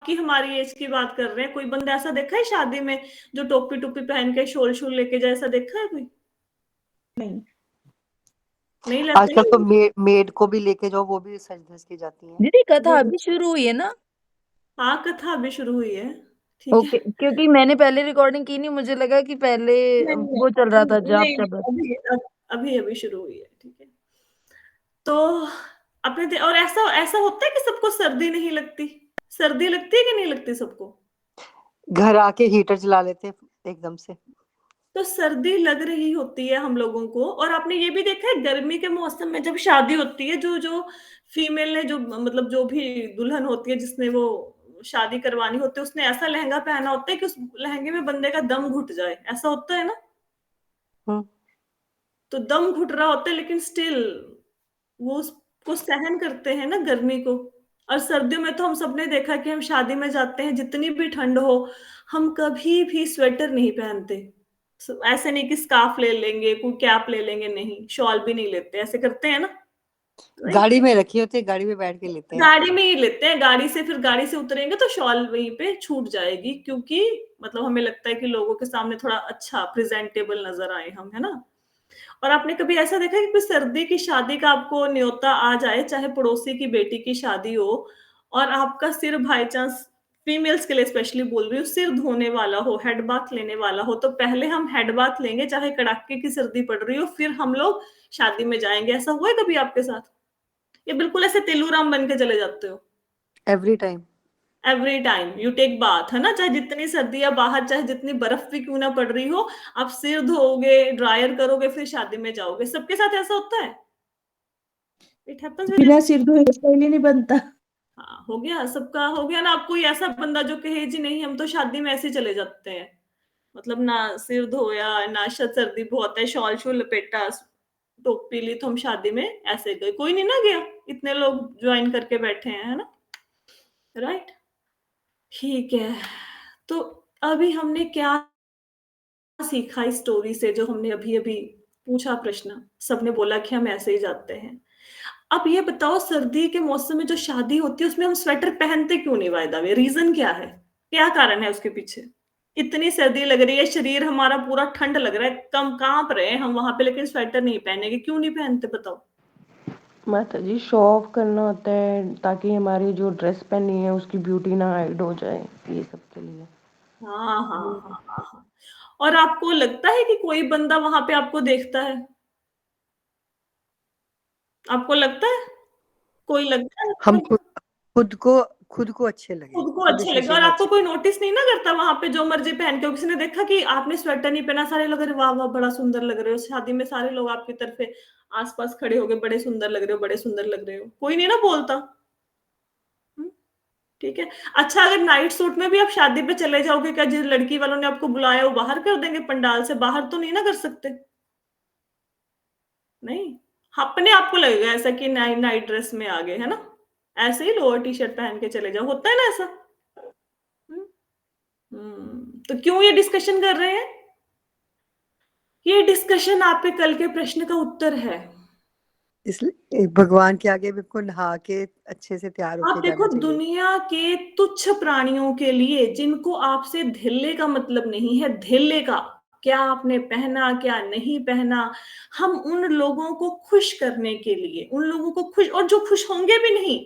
की हमारी एज की बात कर रहे हैं, कोई बंदा ऐसा देखा है शादी में जो टोपी टोपी पहन के शोल शूल लेके जाए, ऐसा देखा है कोई? नहीं। नहीं लगता आजकल तो है। मेड को भी लेके जाओ, वो भी सज धज के जाती है। दीदी कथा वो अभी शुरू हुई है ना? हाँ, कथा अभी शुरू हुई है। ठीक है। ओके, क्योंकि मैंने पहले रिकॉर्डिंग की नहीं, मुझे लगा कि पहले नहीं वो चल रहा था नहीं जाप नहीं, तब। अभी अभी शुरू हुई है। ठीक है। तो और ऐसा ऐसा होता है कि सबको सर्दी नहीं लगती? सर्दी लगती है कि नहीं लगती सबको? घर आके हीटर चला लेते हैं एकदम से। तो सर्दी लग रही होती है हम लोगों को। और आपने ये भी देखा है गर्मी के मौसम में जब शादी होती है, जो जो फीमेल ने, जो मतलब जो भी दुल्हन होती है जिसने वो शादी करवानी होती है, उसने ऐसा लहंगा पहना होता है कि उस लहंगे में बंदे का दम घुट जाए, ऐसा होता है ना? हम्म। तो दम घुट रहा होता है लेकिन स्टिल वो उसको सहन करते हैं ना गर्मी को। और सर्दियों में तो हम सबने देखा कि हम शादी में जाते हैं, जितनी भी ठंड हो हम कभी भी स्वेटर नहीं पहनते। ऐसे नहीं कि स्कार्फ ले लेंगे, कोई कैप ले लेंगे, नहीं, शॉल भी नहीं लेते, ऐसे करते हैं ना? राइट। गाड़ी में रखी होती है, गाड़ी में बैठ के लेते हैं। गाड़ी में ही लेते हैं, गाड़ी से फिर गाड़ी से उतरेंगे तो शॉल वहीं पे छूट जाएगी, क्योंकि मतलब हमें लगता है कि लोगों के सामने थोड़ा अच्छा प्रेजेंटेबल नजर आए हम, है ना? और आपने कभी ऐसा देखा है कि कोई सर्दी की शादी का आपको न्योता आ जाए, चाहे पड़ोसी की बेटी की शादी हो, और आपका सिर बाई चांस, फीमेल्स के लिए स्पेशली बोल रही हूँ, सिर धोने वाला हो, हेड बाथ लेने वाला हो, तो पहले हम हेड बाथ लेंगे चाहे कड़ाके की सर्दी पड़ रही हो, फिर हम लोग शादी में जाएंगे? ऐसा हुआ है कभी आपके साथ? ये बिल्कुल ऐसे तेलूराम बन के चले जाते हो? Every time. Every time you take bath, है ना? चाहे जितनी सर्दी या बाहर चाहे जितनी बर्फ भी क्यों ना पड़ रही हो, आप सिर धोओगे, ड्रायर करोगे, फिर शादी में जाओगे। सबके साथ ऐसा होता है? It happens with. बिना सिर धोए स्टाइल ही नहीं बनता। हाँ, हो गया, सबका हो गया ना। आप कोई ऐसा बंदा जो कहे जी नहीं हम तो शादी में ऐसे ही चले जाते हैं, मतलब ना सिर धोया ना, सर्दी बहुत है, शॉल शूल लपेटा, टोपी ली, तो हम शादी में ऐसे गए? कोई नहीं ना गया, इतने लोग ज्वाइन करके बैठे हैं, है ना? राइट। ठीक है। तो अभी हमने क्या सीखा इस स्टोरी से, जो हमने अभी अभी पूछा प्रश्न? सबने बोला कि हम ऐसे ही जाते हैं। अब ये बताओ, सर्दी के मौसम में जो शादी होती है उसमें हम स्वेटर पहनते क्यों नहीं? बाय द वे, रीजन क्या है? क्या कारण है उसके पीछे? इतनी सर्दी लग रही है, शरीर हमारा पूरा ठंड लग रहा है, कम कांप रहे हैं हम वहां पे, लेकिन स्वेटर नहीं पहनेंगे? क्यों नहीं पहनते बताओ? माता जी, शो ऑफ करना होता है ताकि हमारी जो ड्रेस पहनी है उसकी ब्यूटी ना हाइड हो जाए, ये सब के लिए। हाँ हाँ हाँ हाँ हाँ। और आपको लगता है कि कोई बंदा वहां पे आपको देखता है? आपको लगता है? कोई लगता है हम आपको? खुद को अच्छे लगे, खुद को खुद अच्छे लगे, शीशे और में आपको अच्छे। कोई नोटिस नहीं ना करता वहां पे जो मर्जी पहन के? किसी ने देखा कि आपने स्वेटर नहीं पहना, सारे लोग अरे वाह वाह बड़ा सुंदर लग रहे हो, शादी में सारे लोग आपकी तरफ आसपास खड़े हो गए, बड़े सुंदर लग रहे हो, बड़े सुंदर लग रहे हो, कोई नहीं ना बोलता? हम्म, ठीक है। अच्छा, अगर नाइट सूट में भी आप शादी पे चले जाओगे, क्या जिस लड़की वालों ने आपको बुलाया वो बाहर कर देंगे? पंडाल से बाहर तो नहीं ना कर सकते? नहीं, अपने आप को लगेगा ऐसा कि नाइट नाइट ड्रेस में आ गए, है ना? ऐसे ही लोअर टी शर्ट पहन के चले जाओ, होता है ना ऐसा? हम्म। तो क्यों ये डिस्कशन कर रहे हैं? ये डिस्कशन आपके कल के प्रश्न का उत्तर है। इसलिए भगवान के आगे बिल्कुल नहा के अच्छे से तैयार आप होके देखो, जाना चाहिए। दुनिया के तुच्छ प्राणियों के लिए, जिनको आपसे धिल्ले का मतलब नहीं है, धिल्ले का, क्या आपने पहना क्या नहीं पहना, हम उन लोगों को खुश करने के लिए, उन लोगों को खुश, और जो खुश होंगे भी नहीं,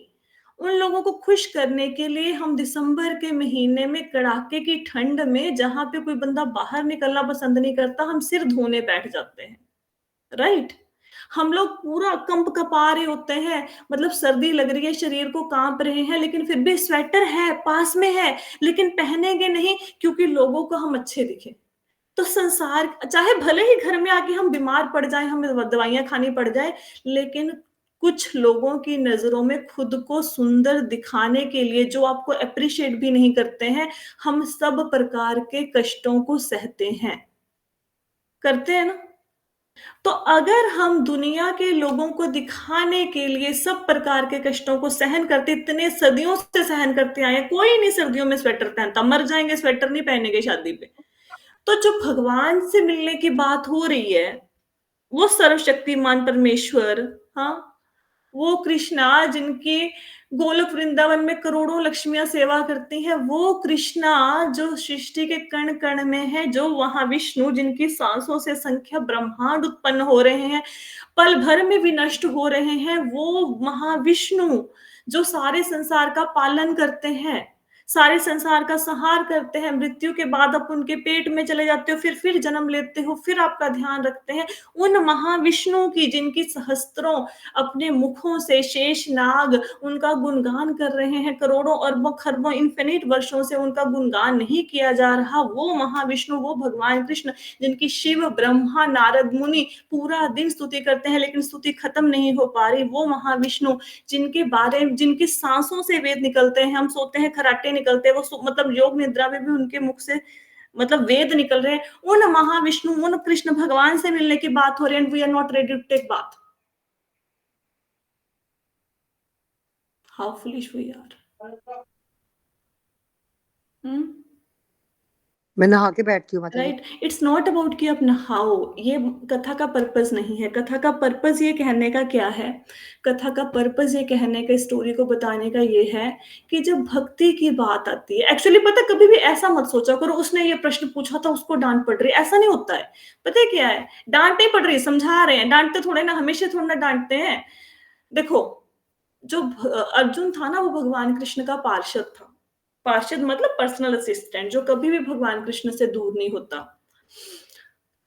उन लोगों को खुश करने के लिए हम दिसंबर के महीने में कड़ाके की ठंड में, जहां पे कोई बंदा बाहर निकलना पसंद नहीं करता, हम सिर धोने बैठ जाते हैं। राइट। हम लोग पूरा कंप कपा रहे होते हैं, मतलब सर्दी लग रही है, शरीर को कांप रहे हैं, लेकिन फिर भी स्वेटर है पास में है, लेकिन पहनेंगे नहीं, क्योंकि लोगों को हम अच्छे दिखे। तो संसार, चाहे भले ही घर में आके हम बीमार पड़ जाएं, हमें दवाइयां खानी पड़ जाए, लेकिन कुछ लोगों की नजरों में खुद को सुंदर दिखाने के लिए, जो आपको अप्रिशिएट भी नहीं करते हैं, हम सब प्रकार के कष्टों को सहते हैं, करते हैं ना? तो अगर हम दुनिया के लोगों को दिखाने के लिए सब प्रकार के कष्टों को सहन करते, इतने सदियों से सहन करते आए, कोई नहीं सर्दियों में स्वेटर पहनता, मर जाएंगे स्वेटर नहीं पहनेंगे शादी पे, तो जो भगवान से मिलने की बात हो रही है, वो सर्वशक्तिमान परमेश्वर, हाँ, वो कृष्णा, जिनकी गोलोक वृंदावन में करोड़ों लक्ष्मियां सेवा करती हैं, वो कृष्णा जो सृष्टि के कण कण में है, जो वहां विष्णु जिनकी सांसों से संख्या ब्रह्मांड उत्पन्न हो रहे हैं, पल भर में विनष्ट हो रहे हैं, वो महाविष्णु जो सारे संसार का पालन करते हैं, सारे संसार का संहार करते हैं, मृत्यु के बाद आप उनके पेट में चले जाते हो, फिर जन्म लेते हो, फिर आपका ध्यान रखते हैं, उन महाविष्णु की जिनकी सहस्त्रों अपने मुखों से शेष नाग उनका गुणगान कर रहे हैं, करोड़ों अरबों खरबों इन्फिनिट वर्षों से उनका गुणगान नहीं किया जा रहा, वो महाविष्णु, वो भगवान कृष्ण जिनकी शिव ब्रह्मा नारद मुनि पूरा दिन स्तुति करते हैं लेकिन स्तुति खत्म नहीं हो पा रही, वो महाविष्णु जिनकी सांसों से वेद निकलते हैं, हम सोते हैं खराटे निकलते हैं, वो मतलब योग निद्रा में भी उनके मुख से मतलब वेद निकल रहे हैं, उन महाविष्णु उन कृष्ण भगवान से मिलने की बात हो रही है, and we are not ready to take बात। How foolish we are. मैं नहा के बैठती हूँ माता जी। राइट, इट्स नॉट अबाउट कि आप नहाओ, ये कथा का पर्पस नहीं है। कथा का पर्पस ये कहने का क्या है, कथा का पर्पस ये कहने का, स्टोरी को बताने का ये है कि जब भक्ति की बात आती है, एक्चुअली पता कभी भी ऐसा मत सोचा करो उसने ये प्रश्न पूछा था उसको डांट पड़ रही है, ऐसा नहीं होता है। पता है क्या है, डांट नहीं पड़ रही, समझा रहे हैं, डांटते थोड़े ना, हमेशा थोड़ा ना डांटते हैं। देखो, जो अर्जुन था ना, वो भगवान कृष्ण का पार्षद था। पार्षद मतलब पर्सनल असिस्टेंट, जो कभी भी भगवान कृष्ण से दूर नहीं होता।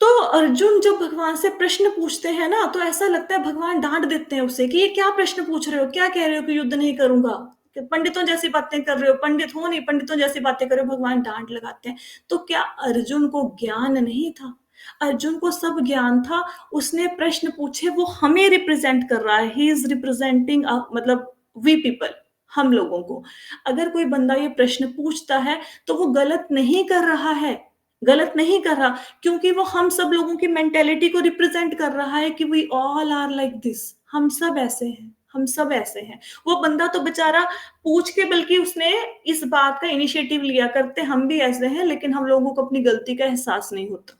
तो अर्जुन जब भगवान से प्रश्न पूछते हैं ना, तो ऐसा लगता है भगवान डांट देते हैं उसे कि ये क्या प्रश्न पूछ रहे हो, क्या कह रहे हो कि युद्ध नहीं करूंगा, कि पंडितों जैसी बातें कर रहे हो, पंडित हो नहीं, पंडितों जैसी बातें कर रहे हो, भगवान डांट लगाते हैं। तो क्या अर्जुन को ज्ञान नहीं था? अर्जुन को सब ज्ञान था, उसने प्रश्न पूछे, वो हमें रिप्रेजेंट कर रहा है, ही इज रिप्रेजेंटिंग मतलब वी पीपल, हम लोगों को। अगर कोई बंदा ये प्रश्न पूछता है तो वो गलत नहीं कर रहा है, गलत नहीं कर रहा, क्योंकि वो हम सब लोगों की मेंटेलिटी को रिप्रेजेंट कर रहा है कि we all are like this, हम सब ऐसे हैं, हम सब ऐसे हैं। वो बंदा तो बेचारा पूछ के, बल्कि उसने इस बात का इनिशिएटिव लिया, करते हम भी ऐसे हैं, लेकिन हम लोगों को अपनी गलती का एहसास नहीं होता।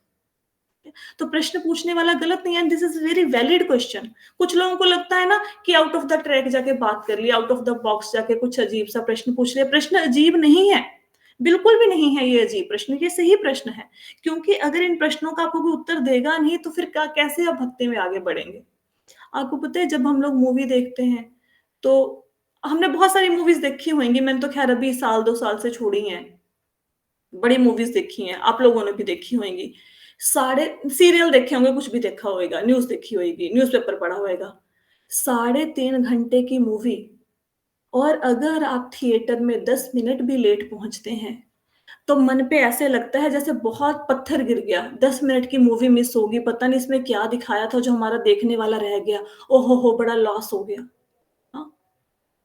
तो प्रश्न पूछने वाला गलत नहीं है, this is very valid question. कुछ लोगों को लगता है ना कि आउट ऑफ द ट्रैक जाके बात कर लिया, आउट ऑफ द बॉक्स जाके कुछ अजीब सा प्रश्न पूछ लिया। प्रश्न अजीब नहीं है, बिल्कुल भी नहीं है ये अजीब प्रश्न, ये सही प्रश्न है। क्योंकि अगर इन प्रश्नों का आपको कोई उत्तर देगा नहीं तो फिर कैसे आप भक्ति में आगे बढ़ेंगे? आपको पता है, जब हम लोग मूवी देखते हैं तो हमने बहुत सारी मूवीज देखी होंगी, मैंने तो खैर अभी साल 2 साल से छोड़ी हैं, बड़ी मूवीज देखी हैं, आप लोगों ने भी देखी होंगी, साढ़े सीरियल देखे होंगे, कुछ भी देखा होगा, न्यूज देखी होगी, न्यूज़पेपर पढ़ा होगा। 3.5 घंटे की मूवी, और अगर आप थिएटर में 10 मिनट भी लेट पहुंचते हैं तो मन पे ऐसे लगता है जैसे बहुत पत्थर गिर गया, 10 मिनट की मूवी मिस होगी, पता नहीं इसमें क्या दिखाया था जो हमारा देखने वाला रह गया, ओहो हो बड़ा लॉस हो गया। हाँ,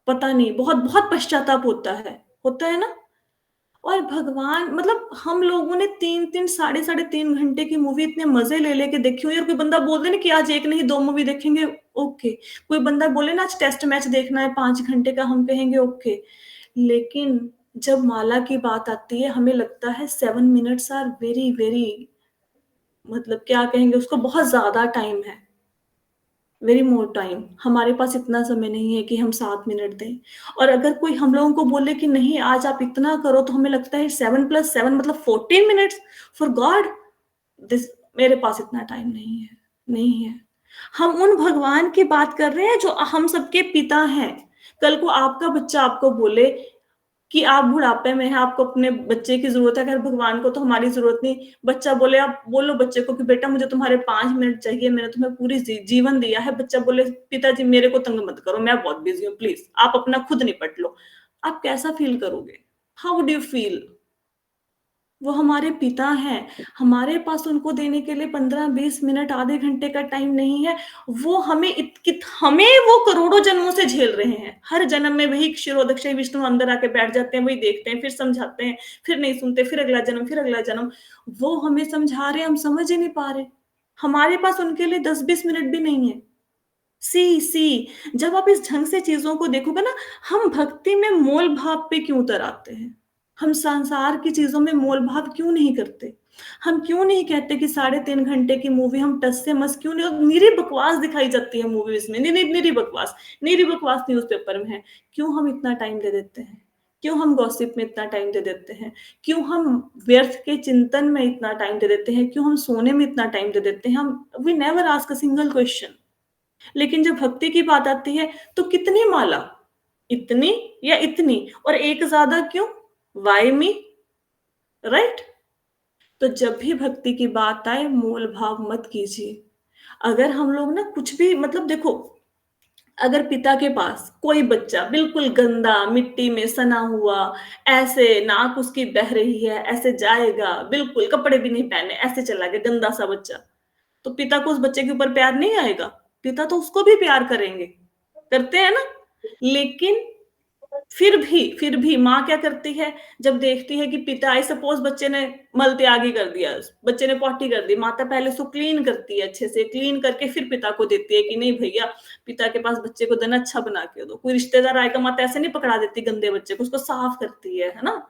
पता नहीं, बहुत बहुत पश्चाताप होता है ना। और भगवान, मतलब हम लोगों ने 3-3 साढ़े 3 घंटे की मूवी इतने मजे ले लेके देखी हुई, और कोई बंदा बोल दे ना कि आज एक नहीं 2 मूवी देखेंगे, ओके। कोई बंदा बोले ना आज टेस्ट मैच देखना है 5 घंटे का, हम कहेंगे ओके। लेकिन जब माला की बात आती है, हमें लगता है 7 मिनट्स आर वेरी वेरी, मतलब क्या कहेंगे उसको, बहुत ज्यादा टाइम है, वेरी मोर टाइम। हमारे पास इतना समय नहीं है कि हम 7 मिनट दें। और अगर कोई हम लोगों को बोले कि नहीं आज आप इतना करो, तो हमें लगता है 7+7 मतलब 14 मिनट्स, फॉर गॉड दिस, मेरे पास इतना टाइम नहीं है, नहीं है। हम उन भगवान की बात कर रहे हैं जो हम सबके पिता हैं। कल को आपका बच्चा आपको बोले कि आप बुढ़ापे में हैं, आपको अपने बच्चे की जरूरत है, अगर भगवान को तो हमारी जरूरत नहीं। बच्चा बोले, आप बोलो बच्चे को कि बेटा मुझे तुम्हारे 5 मिनट चाहिए, मैंने तुम्हें पूरी जीवन दिया है। बच्चा बोले पिताजी मेरे को तंग मत करो, मैं बहुत बिजी हूँ, प्लीज आप अपना खुद निपट लो। आप कैसा फील करोगे? How would you feel? वो हमारे पिता हैं, हमारे पास उनको देने के लिए 15-20 मिनट, आधे घंटे का टाइम नहीं है। वो हमें वो करोड़ों जन्मों से झेल रहे हैं। हर जन्म में वही क्षीरोदक्षय विष्णु अंदर आके बैठ जाते हैं, वही देखते हैं, फिर समझाते हैं, फिर नहीं सुनते, फिर अगला जन्म, फिर अगला जन्म। वो हमें समझा रहे हैं, हम समझ ही नहीं पा रहे। हमारे पास उनके लिए 10-20 मिनट भी नहीं है। सी जब आप इस ढंग से चीजों को देखोगे ना, हम भक्ति में मोल भाव पे क्यों उतर आते हैं? हम संसार की चीजों में मोल भाव क्यों नहीं करते? हम क्यों नहीं कहते कि 3.5 घंटे की मूवी हम टस से मस क्यों नहीं, और निरी बकवास दिखाई जाती है मूवीज में, निरी बकवास, निरी बकवास न्यूज़पेपर में है, क्यों हम इतना टाइम दे देते हैं? क्यों हम गॉसिप में इतना टाइम दे देते हैं? क्यों हम व्यर्थ के चिंतन में इतना टाइम दे देते हैं? क्यों हम सोने में इतना टाइम दे देते हैं? हम we never ask a single question. लेकिन जब भक्ति की बात आती है तो कितनी माला, इतनी या इतनी, और एक ज्यादा क्यों, वाई मी, राइट? तो जब भी भक्ति की बात आए मोल भाव मत कीजिए। अगर हम लोग ना कुछ भी, मतलब देखो, अगर पिता के पास कोई बच्चा बिल्कुल गंदा मिट्टी में सना हुआ, ऐसे नाक उसकी बह रही है, ऐसे जाएगा, बिल्कुल कपड़े भी नहीं पहने, ऐसे चला गया गंदा सा बच्चा, तो पिता को उस बच्चे के ऊपर प्यार नहीं आएगा? पिता तो उसको भी प्यार करेंगे, करते हैं ना? लेकिन फिर भी माँ क्या करती है, जब देखती है कि पिता, आई सपोज बच्चे ने मल त्यागी कर दिया, बच्चे ने पॉटी कर दी, माता पहले उसको क्लीन करती है, अच्छे से क्लीन करके फिर पिता को देती है कि नहीं भैया, पिता के पास बच्चे को देना, अच्छा बना के दो। कोई रिश्तेदार आएगा, माता ऐसे नहीं पकड़ा देती गंदे बच्चे को, उसको साफ करती है ना?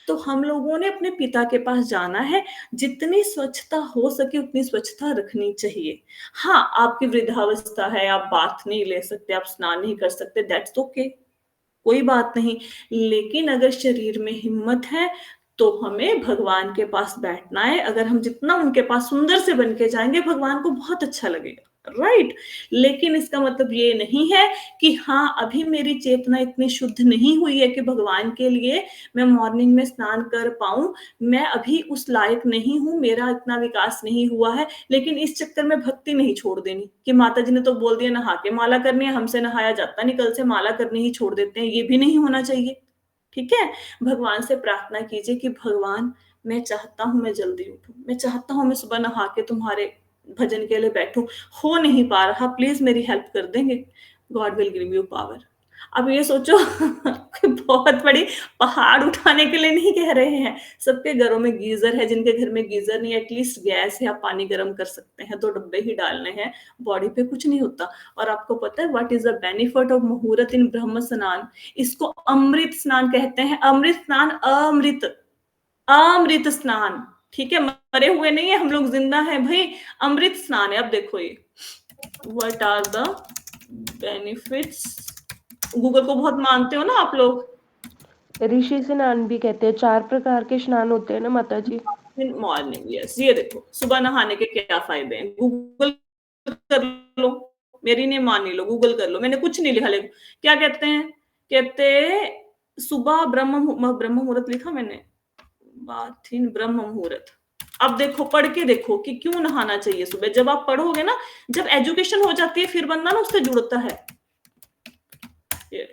तो हम लोगों ने अपने पिता के पास जाना है, जितनी स्वच्छता हो सके उतनी स्वच्छता रखनी चाहिए। हाँ, आपकी वृद्धावस्था है, आप बाथ नहीं ले सकते, आप स्नान नहीं कर सकते, दैट्स ओके, कोई बात नहीं। लेकिन अगर शरीर में हिम्मत है तो हमें भगवान के पास बैठना है। अगर हम जितना उनके पास सुंदर से बन के जाएंगे, भगवान को बहुत अच्छा लगेगा, राइट? लेकिन इसका मतलब ये नहीं है कि हाँ, अभी मेरी चेतना इतनी शुद्ध नहीं हुई है कि भगवान के लिए मैं मॉर्निंग में स्नान कर पाऊं, मैं अभी उस लायक नहीं हूं, मेरा इतना विकास नहीं हुआ है। लेकिन इस चक्कर में भक्ति नहीं छोड़ देनी कि माता जी ने तो बोल दिया नहा के माला करनी है, हमसे नहाया जाता नहीं, कल से माला करनी ही छोड़ देते हैं, ये भी नहीं होना चाहिए। ठीक है? भगवान से प्रार्थना कीजिए कि भगवान, मैं चाहता हूं मैं जल्दी उठूं, मैं चाहता हूं मैं सुबह नहा के तुम्हारे भजन के लिए बैठूं, हो नहीं पा रहा, प्लीज मेरी हेल्प कर देंगे, God will give you power. अब ये सोचो कि बहुत बड़ी पहाड़ उठाने के लिए नहीं कह रहे हैं। सबके घरों में गीजर है, जिनके घर में गीजर नहीं, एटलीस्ट गैस है, आप पानी गर्म कर सकते हैं, 2 डब्बे ही डालने हैं, बॉडी पे कुछ नहीं होता। और आपको पता है what is the benefit of मुहूर्त इन ब्रह्म स्नान? इसको अमृत स्नान कहते हैं। अमृत स्नान, अमृत, अमृत स्नान, ठीक है? मरे हुए नहीं है हम लोग, जिंदा है भाई, अमृत स्नान है। अब देखो ये what are the benefits, Google को बहुत मानते हो ना आप लोग। ऋषि स्नान भी कहते हैं, 4 प्रकार के स्नान होते हैं ना माता जी। इन मॉर्निंग, यस, ये देखो सुबह नहाने के क्या फायदे हैं, गूगल कर लो, मेरी नहीं मानी लो, गूगल कर लो, मैंने कुछ नहीं लिखा। लेकिन क्या कहते हैं, कहते सुबह ब्रह्म मुहूर्त लिखा मैंने, बात इन ब्रह्म मुहूर्त। अब देखो, पढ़ के देखो कि क्यों नहाना चाहिए सुबह। जब आप पढ़ोगे ना, जब एजुकेशन हो जाती है, फिर बंदा ना उससे जुड़ता है। ये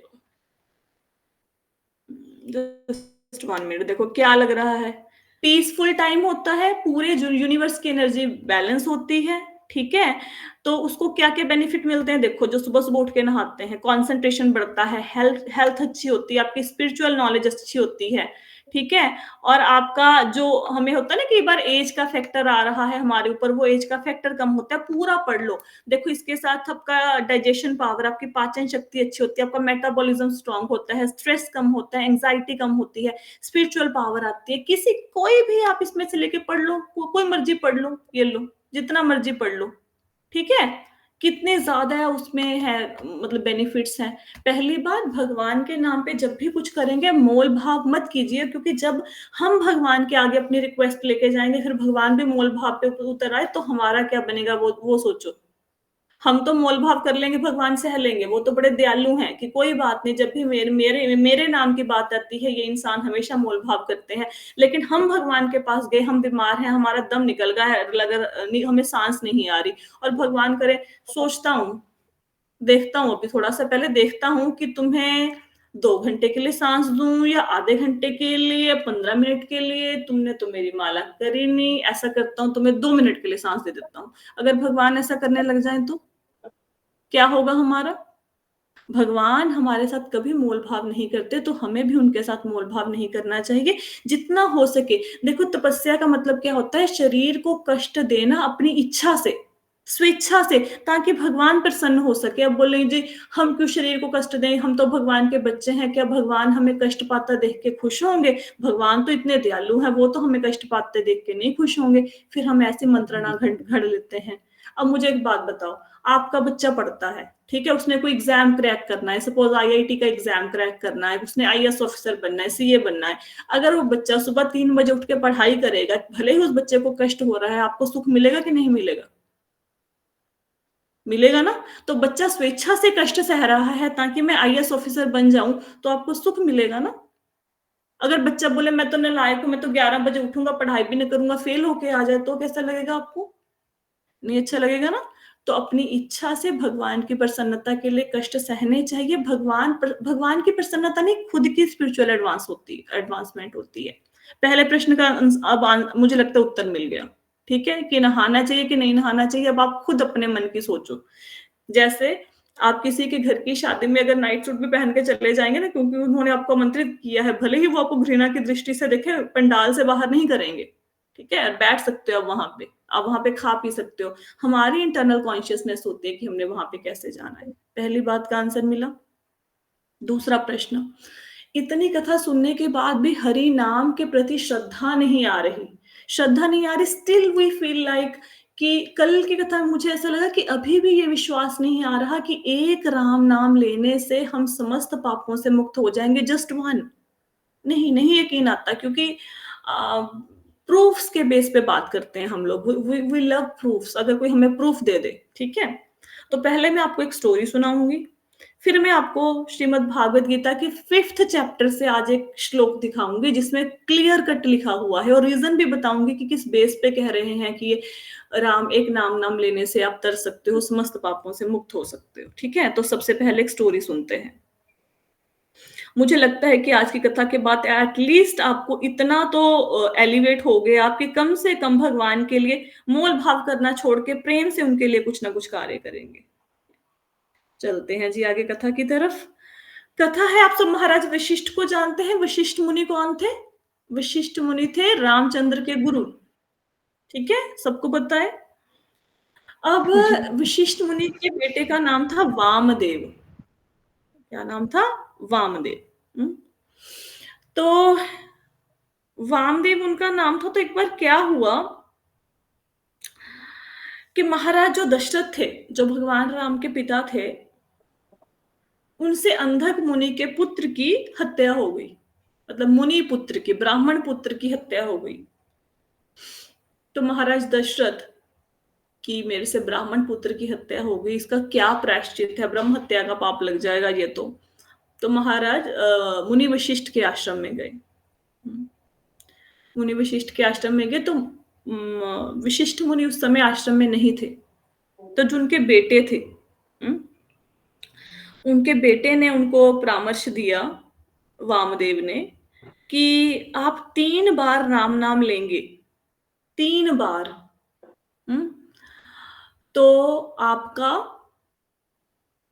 जस्ट 1 मिनट, देखो क्या लग रहा है, पीसफुल टाइम होता है, पूरे यूनिवर्स की एनर्जी बैलेंस होती है, ठीक है? तो उसको क्या क्या बेनिफिट मिलते हैं, देखो, जो सुबह सुबह उठ के नहाते हैं, कंसंट्रेशन बढ़ता है, हेल्थ हेल्थ अच्छी होती है, आपकी स्पिरिचुअल नॉलेज अच्छी होती है, ठीक है? और आपका जो, हमें होता है ना, कई बार एज का फैक्टर आ रहा है हमारे ऊपर, वो एज का फैक्टर कम होता है। पूरा पढ़ लो, देखो इसके साथ आपका डाइजेशन पावर, आपकी पाचन शक्ति अच्छी होती है, आपका मेटाबॉलिज्म स्ट्रांग होता है, स्ट्रेस कम होता है, एंजाइटी कम होती है, स्पिरिचुअल पावर आती है। किसी कोई भी आप इसमें से लेके पढ़ लो, कोई मर्जी पढ़ लो, ये लो, जितना मर्जी पढ़ लो, ठीक है? कितने ज्यादा है उसमें है, मतलब बेनिफिट्स हैं। पहली बात, भगवान के नाम पे जब भी कुछ करेंगे मोल भाव मत कीजिए, क्योंकि जब हम भगवान के आगे अपनी रिक्वेस्ट लेके जाएंगे, फिर भगवान भी मोल भाव पे उतर आए, तो हमारा क्या बनेगा, वो सोचो। हम तो मोल भाव कर लेंगे, भगवान सह लेंगे, वो तो बड़े दयालु हैं कि कोई बात नहीं, जब भी मेरे नाम की बात आती है, ये इंसान हमेशा मोल भाव करते हैं। लेकिन हम भगवान के पास गए, हम बीमार हैं, हमारा दम निकल गया है, हमें सांस नहीं आ रही, और भगवान करे, सोचता हूँ, देखता हूँ, अभी थोड़ा सा पहले देखता हूँ कि तुम्हें 2 घंटे के लिए सांस दूं या आधे घंटे के लिए, 15 मिनट के लिए, तुमने तो मेरी माला करी नहीं, ऐसा करता हूँ तुम्हें 2 मिनट के लिए सांस दे देता हूँ। अगर भगवान ऐसा करने लग जाए तो क्या होगा हमारा? भगवान हमारे साथ कभी मोल भाव नहीं करते, तो हमें भी उनके साथ मोल भाव नहीं करना चाहिए, जितना हो सके। देखो, तपस्या का मतलब क्या होता है, शरीर को कष्ट देना अपनी इच्छा से, स्वेच्छा से, ताकि भगवान प्रसन्न हो सके। अब बोले जी हम क्यों शरीर को कष्ट दें, हम तो भगवान के बच्चे हैं, क्या भगवान हमें कष्ट पाता देख के खुश होंगे? भगवान तो इतने दयालु हैं, वो तो हमें कष्ट पाते देख के नहीं खुश होंगे। फिर हम ऐसी मंत्रणा घड़ लेते हैं। अब मुझे एक बात बताओ, आपका बच्चा पढ़ता है, ठीक है, उसने कोई एग्जाम क्रैक करना है, सपोज आईआईटी का एग्जाम क्रैक करना है, उसने आईएएस ऑफिसर बनना है, सीए बनना है। अगर वो बच्चा सुबह 3 बजे उठ के पढ़ाई करेगा, भले ही उस बच्चे को कष्ट हो रहा है, आपको सुख मिलेगा कि नहीं मिलेगा? मिलेगा ना। तो बच्चा स्वेच्छा से कष्ट सह रहा है ताकि मैं आईएएस ऑफिसर बन जाऊं, तो आपको सुख मिलेगा ना। अगर बच्चा बोले मैं तो नालायक हूं, मैं तो 11 बजे उठूंगा, पढ़ाई भी नहीं करूंगा, फेल होके आ जाए, तो कैसा लगेगा आपको? नहीं अच्छा लगेगा ना। तो अपनी इच्छा से भगवान की प्रसन्नता के लिए कष्ट सहने चाहिए। भगवान की प्रसन्नता नहीं, खुद की स्पिरिचुअल एडवांसमेंट होती है। पहले प्रश्न का मुझे लगता है उत्तर मिल गया। ठीक है, कि नहाना चाहिए कि नहीं नहाना चाहिए, अब आप खुद अपने मन की सोचो। जैसे आप किसी के घर की शादी में अगर नाइट सूट भी पहन के चले जाएंगे ना, क्योंकि उन्होंने आपको आमंत्रित किया है, भले ही वो आपको घृणा की दृष्टि से देखे, पंडाल से बाहर नहीं करेंगे। ठीक है, बैठ सकते हो आप वहां पे खा पी सकते हो। हमारी इंटरनल कॉन्शियसनेस होती है कि हमने वहां पे कैसे जाना है। पहली बात का आंसर मिला। दूसरा प्रश्न, इतनी कथा सुनने के बाद भी हरि नाम के प्रति श्रद्धा नहीं आ रही, स्टिल वी फील लाइक कि कल की कथा में मुझे ऐसा लगा कि अभी भी ये विश्वास नहीं आ रहा कि एक राम नाम लेने से हम समस्त पापों से मुक्त हो जाएंगे, जस्ट वन। नहीं यकीन आता, क्योंकि प्रूफ्स के बेस पे बात करते हैं हम लोग। We love proofs. अगर कोई हमें प्रूफ दे दे, ठीक है। तो पहले मैं आपको एक स्टोरी सुनाऊंगी, फिर मैं आपको श्रीमद् भागवत गीता के 5th चैप्टर से आज एक श्लोक दिखाऊंगी जिसमें क्लियर कट लिखा हुआ है, और रीजन भी बताऊंगी कि किस बेस पे कह रहे हैं कि ये राम एक नाम लेने से आप तर सकते हो, समस्त पापों से मुक्त हो सकते हो। ठीक है, तो सबसे पहले एक स्टोरी सुनते हैं। मुझे लगता है कि आज की कथा के बाद एटलीस्ट आपको इतना तो एलिवेट हो गए आप कि कम से कम भगवान के लिए मोल भाव करना छोड़ के प्रेम से उनके लिए कुछ ना कुछ कार्य करेंगे। चलते हैं जी आगे कथा की तरफ। कथा है, आप सब महाराज वशिष्ठ को जानते हैं। वशिष्ठ मुनि कौन थे? वशिष्ठ मुनि थे रामचंद्र के गुरु। ठीक है, सबको पता है। अब वशिष्ठ मुनि के बेटे का नाम था वामदेव। क्या नाम था? वामदेव। तो वामदेव उनका नाम था। तो एक बार क्या हुआ कि महाराज जो दशरथ थे, जो भगवान राम के पिता थे, उनसे अंधक मुनि के पुत्र की हत्या हो गई। मतलब मुनि पुत्र की, ब्राह्मण पुत्र की हत्या हो गई। तो महाराज दशरथ कि मेरे से ब्राह्मण पुत्र की हत्या हो गई, इसका क्या प्रायश्चित है? ब्रह्म हत्या का पाप लग जाएगा ये तो महाराज मुनि वशिष्ठ के आश्रम में गए। मुनि वशिष्ठ के आश्रम में गए तो वशिष्ठ मुनि उस समय आश्रम में नहीं थे। तो जो उनके बेटे थे, उनके बेटे ने उनको परामर्श दिया, वामदेव ने, कि आप 3 बार राम नाम लेंगे, 3 बार, तो आपका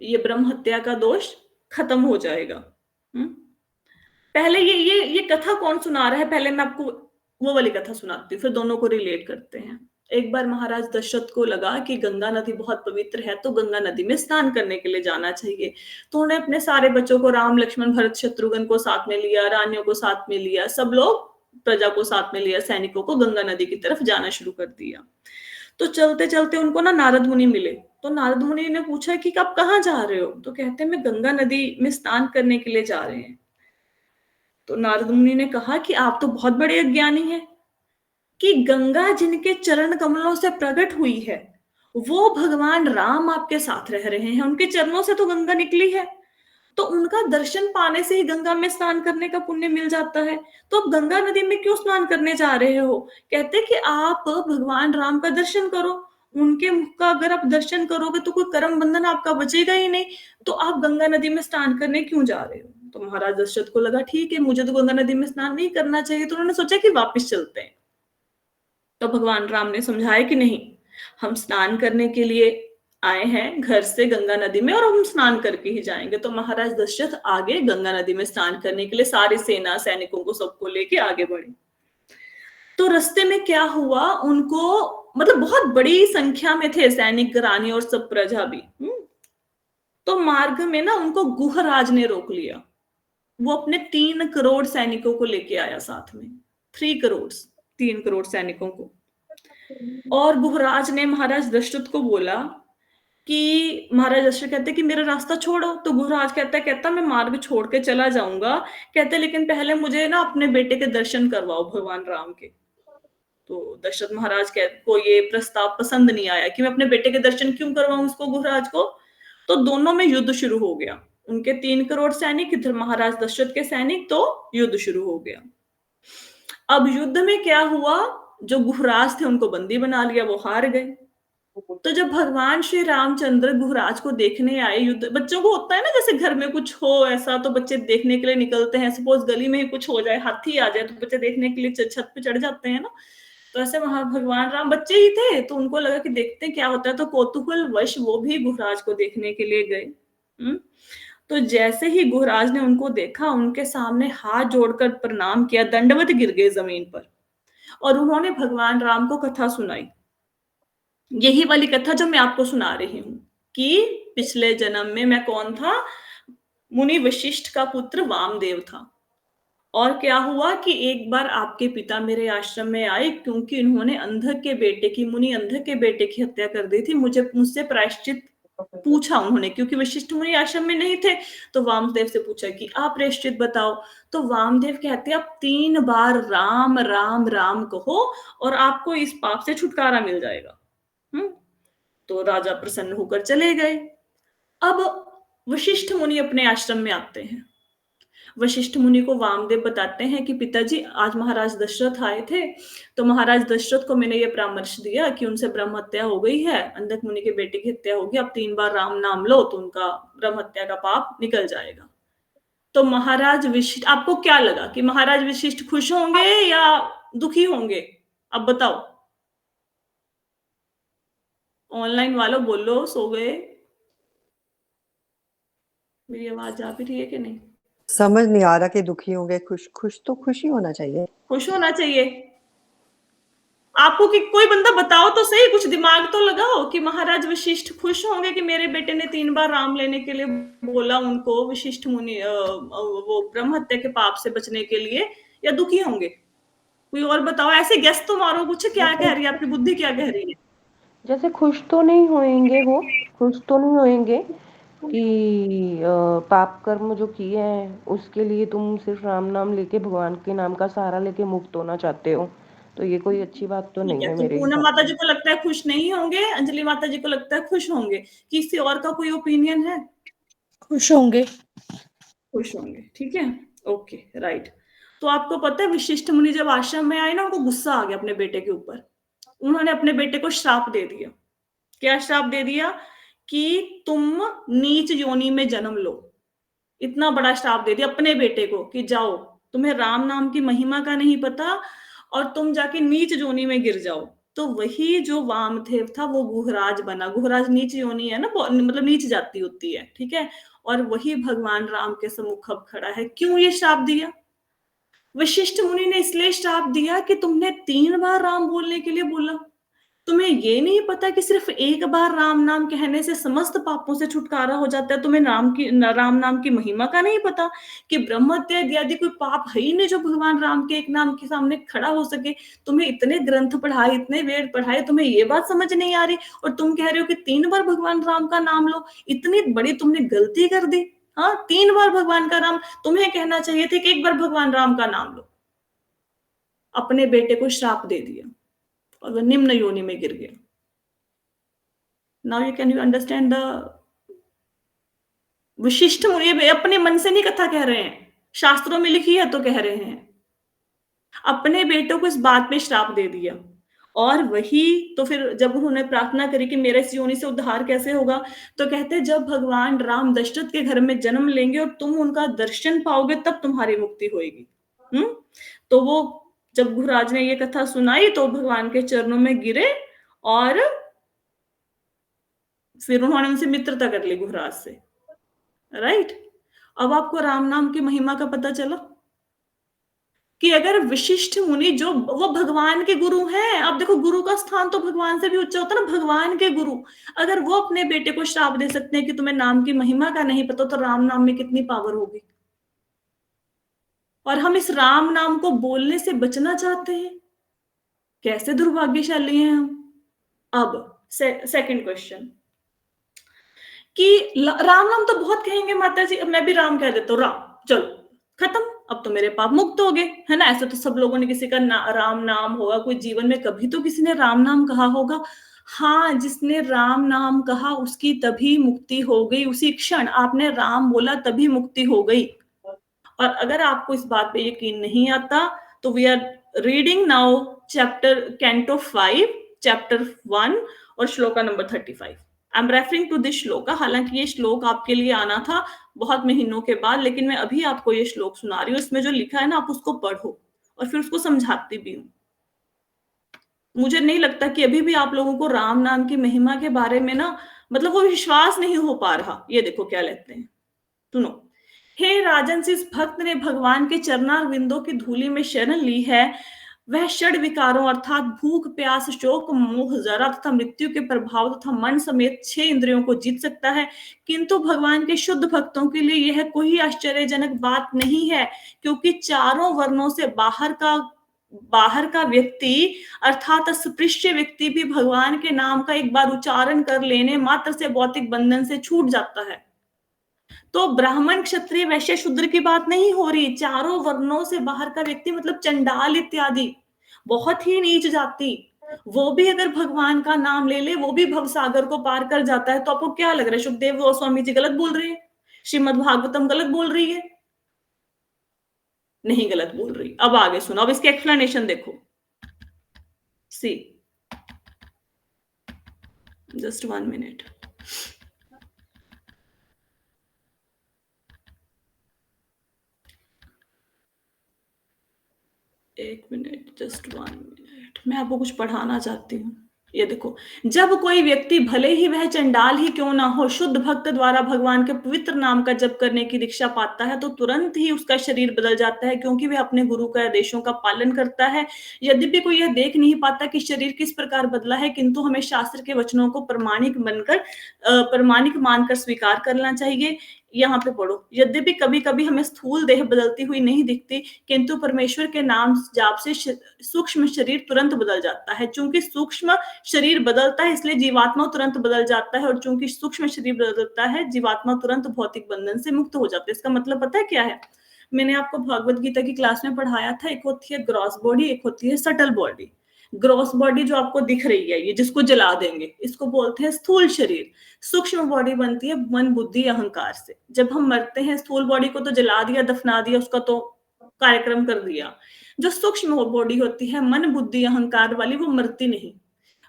ये ब्रह्म हत्या का दोष खत्म हो जाएगा। पहले ये कथा कौन सुना रहा है? पहले मैं आपको वो वाली कथा सुनाती हूँ, फिर दोनों को रिलेट करते हैं। एक बार महाराज दशरथ को लगा कि गंगा नदी बहुत पवित्र है, तो गंगा नदी में स्नान करने के लिए जाना चाहिए। तो उन्होंने अपने सारे बच्चों को, राम लक्ष्मण भरत शत्रुघ्न को साथ में लिया, रानियों को साथ में लिया, सब लोग प्रजा को साथ में लिया, सैनिकों को गंगा नदी की तरफ जाना शुरू कर दिया। तो चलते चलते उनको ना नारद मुनि मिले। तो नारद मुनि ने पूछा कि आप कहाँ जा रहे हो? तो कहते हैं मैं गंगा नदी में स्नान करने के लिए जा रहे हैं। तो नारद मुनि ने कहा कि आप तो बहुत बड़े अज्ञानी हैं कि गंगा जिनके चरण कमलों से प्रकट हुई है, वो भगवान राम आपके साथ रह रहे हैं, उनके चरणों से तो गंगा निकली है, तो उनका दर्शन पाने से ही गंगा में स्नान करने का पुण्य मिल जाता है। तो अब गंगा नदी में क्यों स्नान करने जा रहे हो? कहते कि आप भगवान राम का दर्शन करो, उनके मुख का अगर आप दर्शन करोगे तो कोई कर्म बंधन आपका बचेगा ही नहीं, तो आप गंगा नदी में स्नान करने क्यों जा रहे हो? तो महाराज दशरथ को लगा ठीक है, मुझे तो गंगा नदी में स्नान नहीं करना चाहिए। तो उन्होंने सोचा कि वापिस चलते हैं। तो भगवान राम ने समझाया कि नहीं, हम स्नान करने के लिए आए हैं घर से गंगा नदी में, और हम स्नान करके ही जाएंगे। तो महाराज दशरथ आगे गंगा नदी में स्नान करने के लिए सारी सेना, सैनिकों को सबको लेके आगे बढ़े। तो रास्ते में क्या हुआ, उनको मतलब बहुत बड़ी संख्या में थे सैनिक, रानी और सब प्रजा भी। तो मार्ग में ना उनको गुहराज ने रोक लिया। वो अपने 3 करोड़ सैनिकों को लेके आया साथ में, 3 करोड़, 3 करोड़ सैनिकों को। और गुहराज ने महाराज दशरथ को बोला कि महाराज दशरथ कहते कि मेरा रास्ता छोड़ो। तो गुहराज कहता मैं मार्ग छोड़ के चला जाऊंगा, कहते लेकिन पहले मुझे ना अपने बेटे के दर्शन करवाओ, भगवान राम के। तो दशरथ महाराज को ये प्रस्ताव पसंद नहीं आया कि मैं अपने बेटे के दर्शन क्यों करवाऊं उसको, गुहराज को। तो दोनों में युद्ध शुरू हो गया। उनके 3 करोड़ सैनिक, इधर महाराज दशरथ के सैनिक, तो युद्ध शुरू हो गया। अब युद्ध में क्या हुआ, जो गुहराज थे उनको बंदी बना लिया, वो हार गए। तो जब भगवान श्री रामचंद्र गुहराज को देखने आए, युद्ध बच्चों को होता है ना, जैसे घर में कुछ हो ऐसा तो बच्चे देखने के लिए निकलते हैं। सपोज गली में ही कुछ हो जाए, हाथी आ जाए, तो बच्चे देखने के लिए छत पे चढ़ जाते हैं ना। तो ऐसे वहां भगवान राम बच्चे ही थे, तो उनको लगा कि देखते क्या होता है, तो कौतूहल वश वो भी गुहराज को देखने के लिए गए। तो जैसे ही गुहराज ने उनको देखा, उनके सामने हाथ जोड़कर प्रणाम किया, दंडवत गिर गए जमीन पर, और उन्होंने भगवान राम को कथा सुनाई। यही वाली कथा जो मैं आपको सुना रही हूं, कि पिछले जन्म में मैं कौन था, मुनि वशिष्ठ का पुत्र वामदेव था। और क्या हुआ कि एक बार आपके पिता मेरे आश्रम में आए, क्योंकि उन्होंने अंधक के बेटे की, मुनि अंधक के बेटे की हत्या कर दी थी। मुझसे प्रायश्चित पूछा उन्होंने, क्योंकि वशिष्ठ मुनि आश्रम में नहीं थे। तो वामदेव से पूछा कि आप प्रायश्चित बताओ। तो वामदेव कहते आप 3 बार राम राम राम कहो और आपको इस पाप से छुटकारा मिल जाएगा। तो राजा प्रसन्न होकर चले गए। अब वशिष्ठ मुनि अपने आश्रम में आते हैं। वशिष्ठ मुनि को वामदेव बताते हैं कि पिताजी, आज महाराज दशरथ आए थे, तो महाराज दशरथ को मैंने ये परामर्श दिया कि उनसे ब्रह्म हत्या हो गई है, अंधक मुनि के बेटे की हत्या होगी, अब 3 बार राम नाम लो तो उनका ब्रह्म हत्या का पाप निकल जाएगा। तो महाराज वशिष्ठ, आपको क्या लगा कि महाराज वशिष्ठ खुश होंगे या दुखी होंगे? अब बताओ, ऑनलाइन वालों बोलो, सो गए? मेरी आवाज आ भी रही है कि नहीं? समझ नहीं आ रहा कि दुखी होंगे, खुश तो खुश ही होना चाहिए। खुश होना चाहिए। आपको कि कोई बंदा बताओ तो सही, कुछ दिमाग तो लगाओ कि महाराज वशिष्ठ खुश होंगे कि मेरे बेटे ने 3 बार राम लेने के लिए बोला उनको, वशिष्ठ मुनि, वो ब्रह्म हत्या के पाप से बचने के लिए, या दुखी होंगे? कोई और बताओ, ऐसे गेस तो मारो कुछ, क्या कह रही है आपकी बुद्धि, क्या कह रही है? जैसे खुश तो नहीं होएंगे, वो खुश तो नहीं होएंगे कि पाप कर्म जो किए हैं उसके लिए तुम सिर्फ राम नाम लेके, भगवान के नाम का सहारा लेके मुक्त होना चाहते हो, तो ये कोई अच्छी बात तो ठीक नहीं है, है तो मेरे पूनम हिसाब माता से। जी को लगता है खुश नहीं होंगे, अंजलि माता जी को लगता है खुश होंगे, किसी और का कोई ओपिनियन है? खुश होंगे। खुश होंगे, ठीक है, ओके, राइट। तो आपको पता है वशिष्ठ मुनि जब आश्रम में आए ना, उनको गुस्सा आ गया अपने बेटे के ऊपर। उन्होंने अपने बेटे को श्राप दे दिया। क्या श्राप दे दिया? कि तुम नीच योनि में जन्म लो। इतना बड़ा श्राप दे दिया अपने बेटे को कि जाओ, तुम्हें राम नाम की महिमा का नहीं पता और तुम जाके नीच योनि में गिर जाओ। तो वही जो वामदेव था वो गुहराज बना। गुहराज नीच योनि है ना, मतलब नीच जाति होती है, ठीक है। और वही भगवान राम के सम्मुख अब खड़ा है। क्यों ये श्राप दिया? वशिष्ठ मुनि ने इसलिए श्राप दिया कि तुमने 3 बार राम बोलने के लिए बोला। तुम्हें ये नहीं पता कि सिर्फ एक बार राम नाम कहने से समस्त पापों से छुटकारा हो जाता है। तुम्हें राम नाम की महिमा का नहीं पता कि ब्रह्म हत्या इत्यादि कोई पाप है ही नहीं जो भगवान राम के एक नाम के सामने खड़ा हो सके। तुम्हें इतने ग्रंथ पढ़ाए, इतने वेद पढ़ाए, तुम्हें ये बात समझ नहीं आ रही, और तुम कह रहे हो कि 3 बार भगवान राम का नाम लो। इतनी बड़ी तुमने गलती कर दी। हाँ, 3 बार भगवान का नाम, तुम्हें कहना चाहिए था कि एक बार भगवान राम का नाम लो। अपने बेटे को श्राप दे दिया और वह निम्न योनि में गिर गया। नाउ यू अंडरस्टैंड द विशिष्ट मुनि अपने मन से नहीं कथा कह रहे हैं, शास्त्रों में लिखी है तो कह रहे हैं। अपने बेटों को इस बात पे श्राप दे दिया। और वही तो फिर जब उन्होंने प्रार्थना करी कि मेरे इस योनि से उद्धार कैसे होगा, तो कहते जब भगवान राम दशरथ के घर में जन्म लेंगे और तुम उनका दर्शन पाओगे तब तुम्हारी मुक्ति होगी। तो वो जब गुहराज ने ये कथा सुनाई तो भगवान के चरणों में गिरे और फिर उन्होंने उनसे मित्रता कर ली गुहराज से। राइट। अब आपको राम नाम की महिमा का पता चला कि अगर विशिष्ट मुनि जो वो भगवान के गुरु हैं, अब देखो गुरु का स्थान तो भगवान से भी ऊंचा होता है ना, भगवान के गुरु अगर वो अपने बेटे को श्राप दे सकते हैं कि तुम्हें नाम की महिमा का नहीं पता, तो राम नाम में कितनी पावर होगी। और हम इस राम नाम को बोलने से बचना चाहते हैं, कैसे दुर्भाग्यशाली हैं हम। अब सेकंड क्वेश्चन कि राम नाम तो बहुत कहेंगे माता जी, अब मैं भी राम कह देता हूँ, राम चलो खत्म, अब तो मेरे पाप मुक्त हो गए, है ना। ऐसे तो सब लोगों ने किसी का राम नाम होगा, कोई जीवन में कभी तो किसी ने राम नाम कहा होगा। हाँ, जिसने राम नाम कहा उसकी तभी मुक्ति हो गई, उसी क्षण आपने राम बोला तभी मुक्ति हो गई। और अगर आपको इस बात पे यकीन नहीं आता तो we are reading now chapter canto 5 chapter 1 और shloka number 35। I am referring to this shloka. हालांकि ये श्लोक आपके लिए आना था बहुत महीनों के बाद, लेकिन मैं अभी आपको ये श्लोक सुना रही हूँ। इसमें जो लिखा है ना, आप उसको पढ़ो और फिर उसको समझाती भी हूँ। मुझे नहीं लगता कि अभी भी आप लोगों को राम नाम की महिमा के बारे में ना, मतलब वो विश्वास नहीं हो पा रहा। ये देखो क्या लेते हैं, सुनो। हे राजन, जिस भक्त ने भगवान के चरणार विंदों की धूलि में शरण ली है, वह षड विकारों अर्थात भूख, प्यास, शोक, मोह, जरा तथा मृत्यु के प्रभाव तथा मन समेत 6 इंद्रियों को जीत सकता है। किंतु भगवान के शुद्ध भक्तों के लिए यह कोई आश्चर्यजनक बात नहीं है, क्योंकि चारों वर्णों से बाहर का व्यक्ति अर्थात अस्पृश्य व्यक्ति भी भगवान के नाम का एक बार उच्चारण कर लेने मात्र से भौतिक बंधन से छूट जाता है। तो ब्राह्मण, क्षत्रिय, वैश्य, शूद्र की बात नहीं हो रही, चारों वर्णों से बाहर का व्यक्ति मतलब चंडाल इत्यादि, बहुत ही नीच जाति, वो भी अगर भगवान का नाम ले ले, वो भी भवसागर को पार कर जाता है। तो आपको क्या लग रहा है, सुखदेव गोस्वामी जी गलत बोल रहे हैं, श्रीमद् भागवतम गलत बोल रही है? नहीं गलत बोल रही। अब आगे सुनो, अब इसके एक्सप्लेनेशन देखो। सी, जस्ट 1 मिनट। एक मिनट, जस्ट 1 मिनट, मैं आपको कुछ पढ़ाना चाहती हूँ। ये देखो, जब कोई व्यक्ति भले ही वह चंडाल ही क्यों ना हो, शुद्ध भक्त द्वारा भगवान के पवित्र नाम का जप करने की दीक्षा पाता है, तो तुरंत ही उसका शरीर बदल जाता है, क्योंकि वह अपने गुरु के आदेशों का पालन करता है। यद्यपि कोई यह देख नहीं पाता कि शरीर किस प्रकार बदला है, किंतु हमें शास्त्र के वचनों को प्रामाणिक मानकर स्वीकार करना चाहिए। यहाँ पे पढ़ो, यद्यपि कभी कभी हमें स्थूल देह बदलती हुई नहीं दिखती, किंतु परमेश्वर के नाम जाप से सूक्ष्म शरीर तुरंत बदल जाता है। चूंकि सूक्ष्म शरीर बदलता है, इसलिए जीवात्मा तुरंत बदल जाता है, और चूंकि सूक्ष्म शरीर बदलता है, जीवात्मा तुरंत भौतिक बंधन से मुक्त हो जाता है। इसका मतलब पता है क्या है? मैंने आपको भगवत गीता की क्लास में पढ़ाया था, एक होती है ग्रॉस बॉडी, एक होती है सटल बॉडी। ग्रॉस बॉडी जो आपको दिख रही है, ये जिसको जला देंगे, इसको बोलते हैं स्थूल शरीर। सूक्ष्म बॉडी बनती है मन, बुद्धि, अहंकार से। जब हम मरते हैं, स्थूल बॉडी को तो जला दिया, दफना दिया, उसका तो कार्यक्रम कर दिया। जो सूक्ष्म बॉडी होती है मन, बुद्धि, अहंकार वाली, वो मरती नहीं।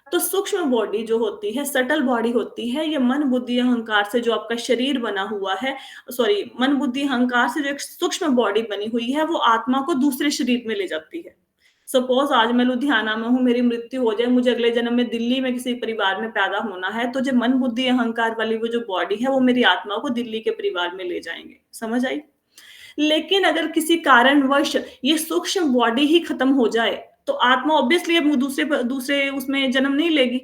तो सूक्ष्म बॉडी जो होती है, सटल बॉडी होती है, ये मन, बुद्धि, अहंकार से जो आपका शरीर बना हुआ है, सॉरी, मन, बुद्धि, अहंकार से जो एक सूक्ष्म बॉडी बनी हुई है, वो आत्मा को दूसरे शरीर में ले जाती है। सपोज आज मैं लुधियाना में हूँ, मेरी मृत्यु हो जाए, मुझे अगले जन्म में दिल्ली में किसी परिवार में पैदा होना है, तो जो मन, बुद्धि, अहंकार वाली वो जो बॉडी है, वो मेरी आत्मा को दिल्ली के परिवार में ले जाएंगे। समझ आई? लेकिन अगर किसी कारणवश ये सूक्ष्म बॉडी ही खत्म हो जाए, तो आत्मा ऑब्वियसली अब दूसरे उसमें जन्म नहीं लेगी।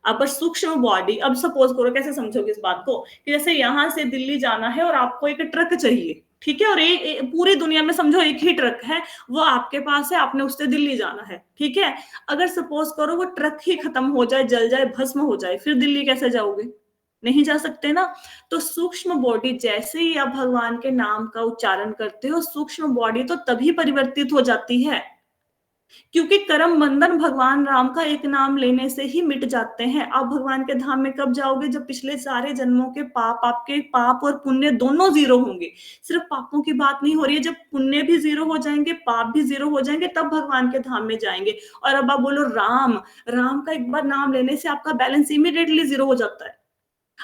अब सूक्ष्म बॉडी, अब सपोज करो, कैसे समझोगे इस बात को, कि जैसे यहां से दिल्ली जाना है और आपको एक ट्रक चाहिए, ठीक है, और पूरी दुनिया में समझो एक ही ट्रक है, वो आपके पास है, आपने उससे दिल्ली जाना है, ठीक है। अगर सपोज करो वो ट्रक ही खत्म हो जाए, जल जाए, भस्म हो जाए, फिर दिल्ली कैसे जाओगे? नहीं जा सकते ना। तो सूक्ष्म बॉडी, जैसे ही आप भगवान के नाम का उच्चारण करते हो, सूक्ष्म बॉडी तो तभी परिवर्तित हो जाती है, क्योंकि कर्म बंधन भगवान राम का एक नाम लेने से ही मिट जाते हैं। आप भगवान के धाम में कब जाओगे? जब पिछले सारे जन्मों के पाप, आपके पाप और पुण्य दोनों जीरो होंगे। सिर्फ पापों की बात नहीं हो रही है, जब पुण्य भी जीरो हो जाएंगे, पाप भी जीरो हो जाएंगे, तब भगवान के धाम में जाएंगे। और अब आप बोलो राम, राम का एक बार नाम लेने से आपका बैलेंस इमीडिएटली जीरो हो जाता है।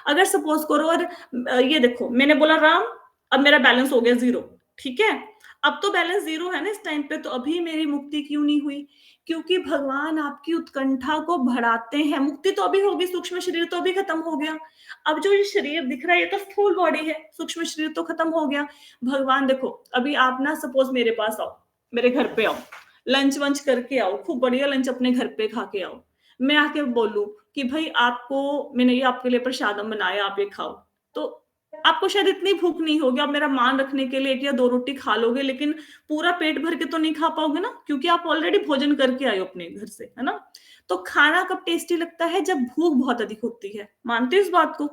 अगर सपोज करो, और ये देखो, मैंने बोला राम, अब मेरा बैलेंस हो गया जीरो, ठीक है। अब तो बैलेंस जीरो है ना इस टाइम पे, तो अभी मेरी मुक्ति क्यों नहीं हुई? क्योंकि भगवान आपकी उत्कंठा को बढ़ाते हैं। मुक्ति तो अभी होगी, सूक्ष्म शरीर तो अभी खत्म हो गया। अब जो ये शरीर दिख रहा है, ये तो स्थूल बॉडी है, सूक्ष्म शरीर तो खत्म हो गया। भगवान देखो, अभी आप ना सपोज मेरे पास आओ, मेरे घर पे आओ, लंच वंच करके आओ, खूब बढ़िया लंच अपने घर पे खा के आओ। मैं आके बोलूं कि भाई आपको मैंने ये आपके लिए प्रसादम बनाया, आप ये खाओ, तो आपको शायद इतनी भूख नहीं होगी, आप मेरा मान रखने के लिए 1 या 2 रोटी खा लोगे, लेकिन पूरा पेट भर के तो नहीं खा पाओगे ना, क्योंकि आप ऑलरेडी भोजन करके आए हो अपने घर से, है ना। तो खाना कब टेस्टी लगता है? जब भूख बहुत अधिक होती है। मानते हो इस बात को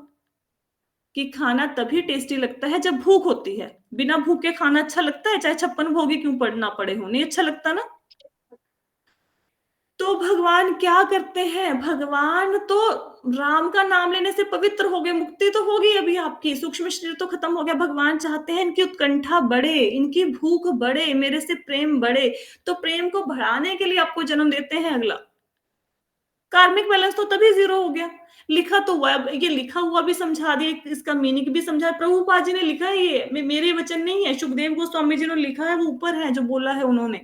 कि खाना तभी टेस्टी लगता है जब भूख होती है। बिना भूख के खाना अच्छा लगता है? चाहे 56 भोगी क्यों पड़ना पड़े हो, नहीं अच्छा लगता ना। तो भगवान क्या करते हैं? भगवान तो राम का नाम लेने से पवित्र हो गए, मुक्ति तो होगी अभी आपकी, सूक्ष्म शरीर तो खत्म हो गया। भगवान चाहते हैं इनकी उत्कंठा बढ़े, इनकी भूख बढ़े, मेरे से प्रेम बढ़े। तो प्रेम को बढ़ाने के लिए आपको जन्म देते हैं। अगला कार्मिक बैलेंस तो तभी 0 हो गया। लिखा तो हुआ, ये लिखा हुआ भी समझा दिए, इसका मीनिंग भी समझा। प्रभुपाद जी ने लिखा है, ये मेरे वचन नहीं है, सुखदेव गोस्वामी जी ने लिखा है, वो ऊपर है जो बोला है उन्होंने।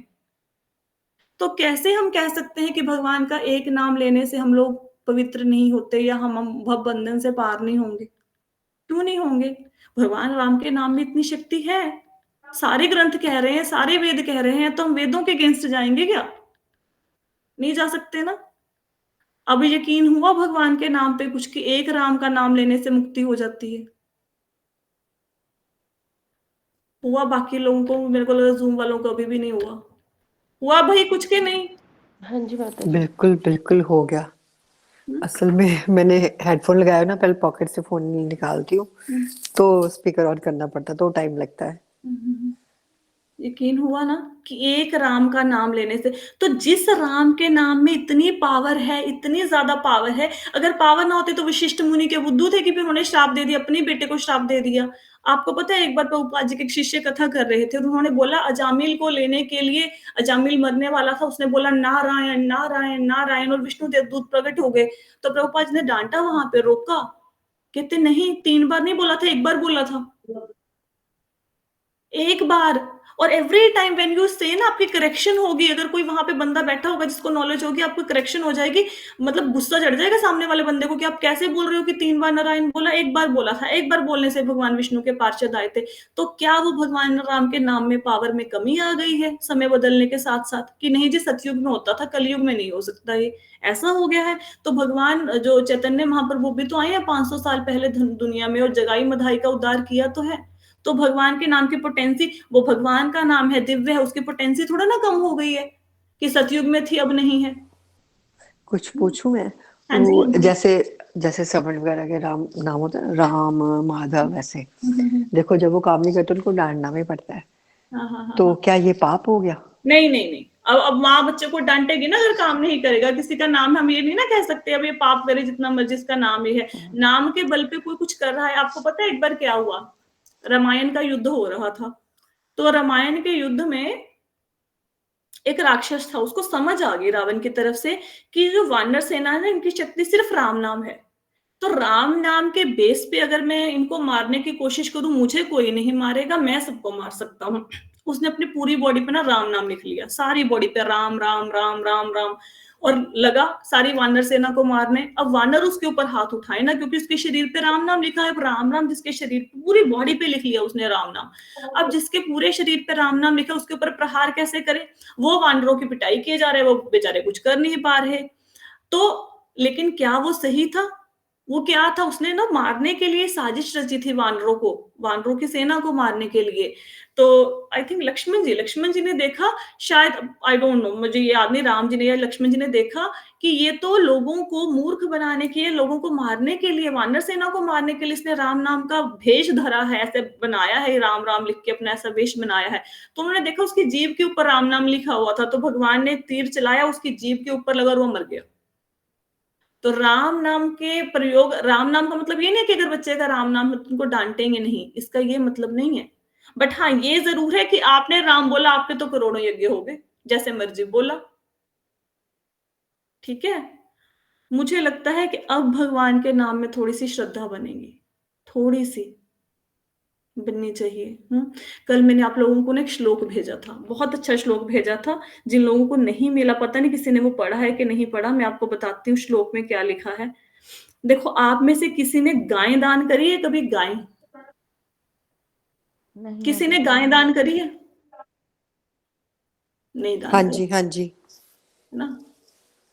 तो कैसे हम कह सकते हैं कि भगवान का एक नाम लेने से हम लोग पवित्र नहीं होते या हम भव बंधन से पार नहीं होंगे? क्यों नहीं होंगे? भगवान राम के नाम में इतनी शक्ति है, सारे ग्रंथ कह रहे हैं, सारे वेद कह रहे हैं, तो हम वेदों के अगेंस्ट जाएंगे क्या? नहीं जा सकते ना। अब यकीन हुआ भगवान के नाम पे कुछ, कि एक राम का नाम लेने से मुक्ति हो जाती है? हुआ बाकी लोगों को? मेरे को लगा जूम वालों को अभी भी नहीं हुआ। हुआ भाई कुछ के नहीं? हाँ जी माता जी। बिल्कुल बिल्कुल हो गया। असल में मैंने हेडफोन लगाया ना, पहले पॉकेट से फोन नहीं निकालती हूँ, तो स्पीकर ऑन करना पड़ता, तो टाइम लगता है। यकीन हुआ ना कि एक राम का नाम लेने से। तो जिस राम के नाम में इतनी पावर है, इतनी ज्यादा पावर है, अगर पावर ना होती तो वशिष्ठ मुनि के बुद्धू थे कि फिर उन्होंने श्राप दे दिया, अपने बेटे को श्राप दे दिया। आपको पता है एक बार प्रभुपाद जी के एक शिष्य कथा कर रहे थे और उन्होंने बोला अजामिल को लेने के लिए, अजामिल मरने वाला था, उसने बोला नारायण नारायण नारायण, और विष्णु देवदूत प्रकट हो गए। तो प्रभुपाद जी ने डांटा, वहां पे रोका, कहते नहीं 3 बार नहीं बोला था, 1 बार बोला था, 1 बार। और एवरी टाइम व्हेन यू से ना, आपकी करेक्शन होगी। अगर कोई वहां पे बंदा बैठा होगा जिसको नॉलेज होगी, आपको करेक्शन हो जाएगी, मतलब गुस्सा चढ़ जाएगा सामने वाले बंदे को कि आप कैसे बोल रहे हो कि 3 बार नारायण बोला, 1 बार बोला था। 1 बार बोलने से भगवान विष्णु के पार्षद आए थे। तो क्या वो भगवान राम के नाम में पावर में कमी आ गई है समय बदलने के साथ साथ, कि नहीं जी सतयुग में होता था, कलयुग में नहीं हो सकता, ये ऐसा हो गया है? तो भगवान जो चैतन्य महाप्रभु भी तो आए हैं 500 साल पहले दुनिया में, और जगाई मधाई का उद्धार किया तो है। तो भगवान के नाम की पोटेंसी, वो भगवान का नाम है, दिव्य है, उसकी पोटेंसी थोड़ा ना कम हो गई है कि सतयुग में थी अब नहीं है। कुछ पूछूं मैं? हाँ जी। वो जैसे जैसे सवर्ण वगैरह के राम नाम होता है, राम माधव, वैसे देखो जब वो काम नहीं करते उनको डांटना भी पड़ता है, हाँ हाँ हाँ तो हाँ। क्या ये पाप हो गया? नहीं नहीं नहीं, अब माँ बच्चे को डांटेगी ना अगर काम नहीं करेगा। किसी का नाम हम ये नहीं ना कह सकते अब ये पाप करे, जितना मर्जी इसका नाम ये है। नाम के बल पे कोई कुछ कर रहा है। आपको पता है एक बार क्या हुआ? रामायण का युद्ध हो रहा था, तो रामायण के युद्ध में एक राक्षस था, उसको समझ आ गई रावण की तरफ से कि जो वानर सेना है ना, इनकी शक्ति सिर्फ राम नाम है। तो राम नाम के बेस पे अगर मैं इनको मारने की कोशिश करूं, मुझे कोई नहीं मारेगा, मैं सबको मार सकता हूँ। उसने अपनी पूरी बॉडी पे ना राम नाम लिख लिया, सारी बॉडी पे राम राम राम राम राम, और लगा सारी वानर सेना को मारने। अब वानर उसके ऊपर हाथ उठाए ना, क्योंकि उसके शरीर पे राम नाम लिखा है। अब राम नाम जिसके शरीर पे, पूरी बॉडी पे लिख लिया उसने राम नाम। अब जिसके पूरे शरीर पे राम नाम लिखा, उसके ऊपर प्रहार कैसे करे? वो वानरों की पिटाई किए जा रहे, वो बेचारे कुछ कर नहीं पा रहे। तो लेकिन क्या वो सही था? वो क्या था, उसने ना मारने के लिए साजिश रची थी वानरों को, वानरों की सेना को मारने के लिए। तो आई थिंक लक्ष्मण जी ने देखा, शायद आई डोंट नो, मुझे याद नहीं, राम जी ने या लक्ष्मण जी ने देखा कि ये तो लोगों को मूर्ख बनाने के लिए, लोगों को मारने के लिए, वानर सेना को मारने के लिए इसने राम नाम का भेष धरा है, ऐसे बनाया है, राम राम लिख के अपना ऐसा वेश बनाया है। तो उन्होंने देखा उसकी जीभ के ऊपर राम नाम लिखा हुआ था, तो भगवान ने तीर चलाया, उसकी जीभ के ऊपर लगा और वो मर गया। तो राम नाम के प्रयोग, राम नाम का मतलब ये नहीं कि अगर बच्चे का राम नाम है तो उनको डांटेंगे नहीं, इसका ये मतलब नहीं है। बट हाँ ये जरूर है कि आपने राम बोला, आपके तो करोड़ों यज्ञ हो गए, जैसे मर्जी बोला। ठीक है। मुझे लगता है कि अब भगवान के नाम में थोड़ी सी श्रद्धा बनेगी, थोड़ी सी बननी चाहिए। कल मैंने आप लोगों को ना एक श्लोक भेजा था, बहुत अच्छा श्लोक भेजा था। जिन लोगों को नहीं मिला, पता नहीं किसी ने वो पढ़ा है कि नहीं पढ़ा, मैं आपको बताती हूँ श्लोक में क्या लिखा है। देखो, आप में से किसी ने गाय दान करी है कभी? गाय नहीं किसी माता ने जी। गाय दान करी है? नहीं दान हाँ करी, जी, हाँ जी। है ना?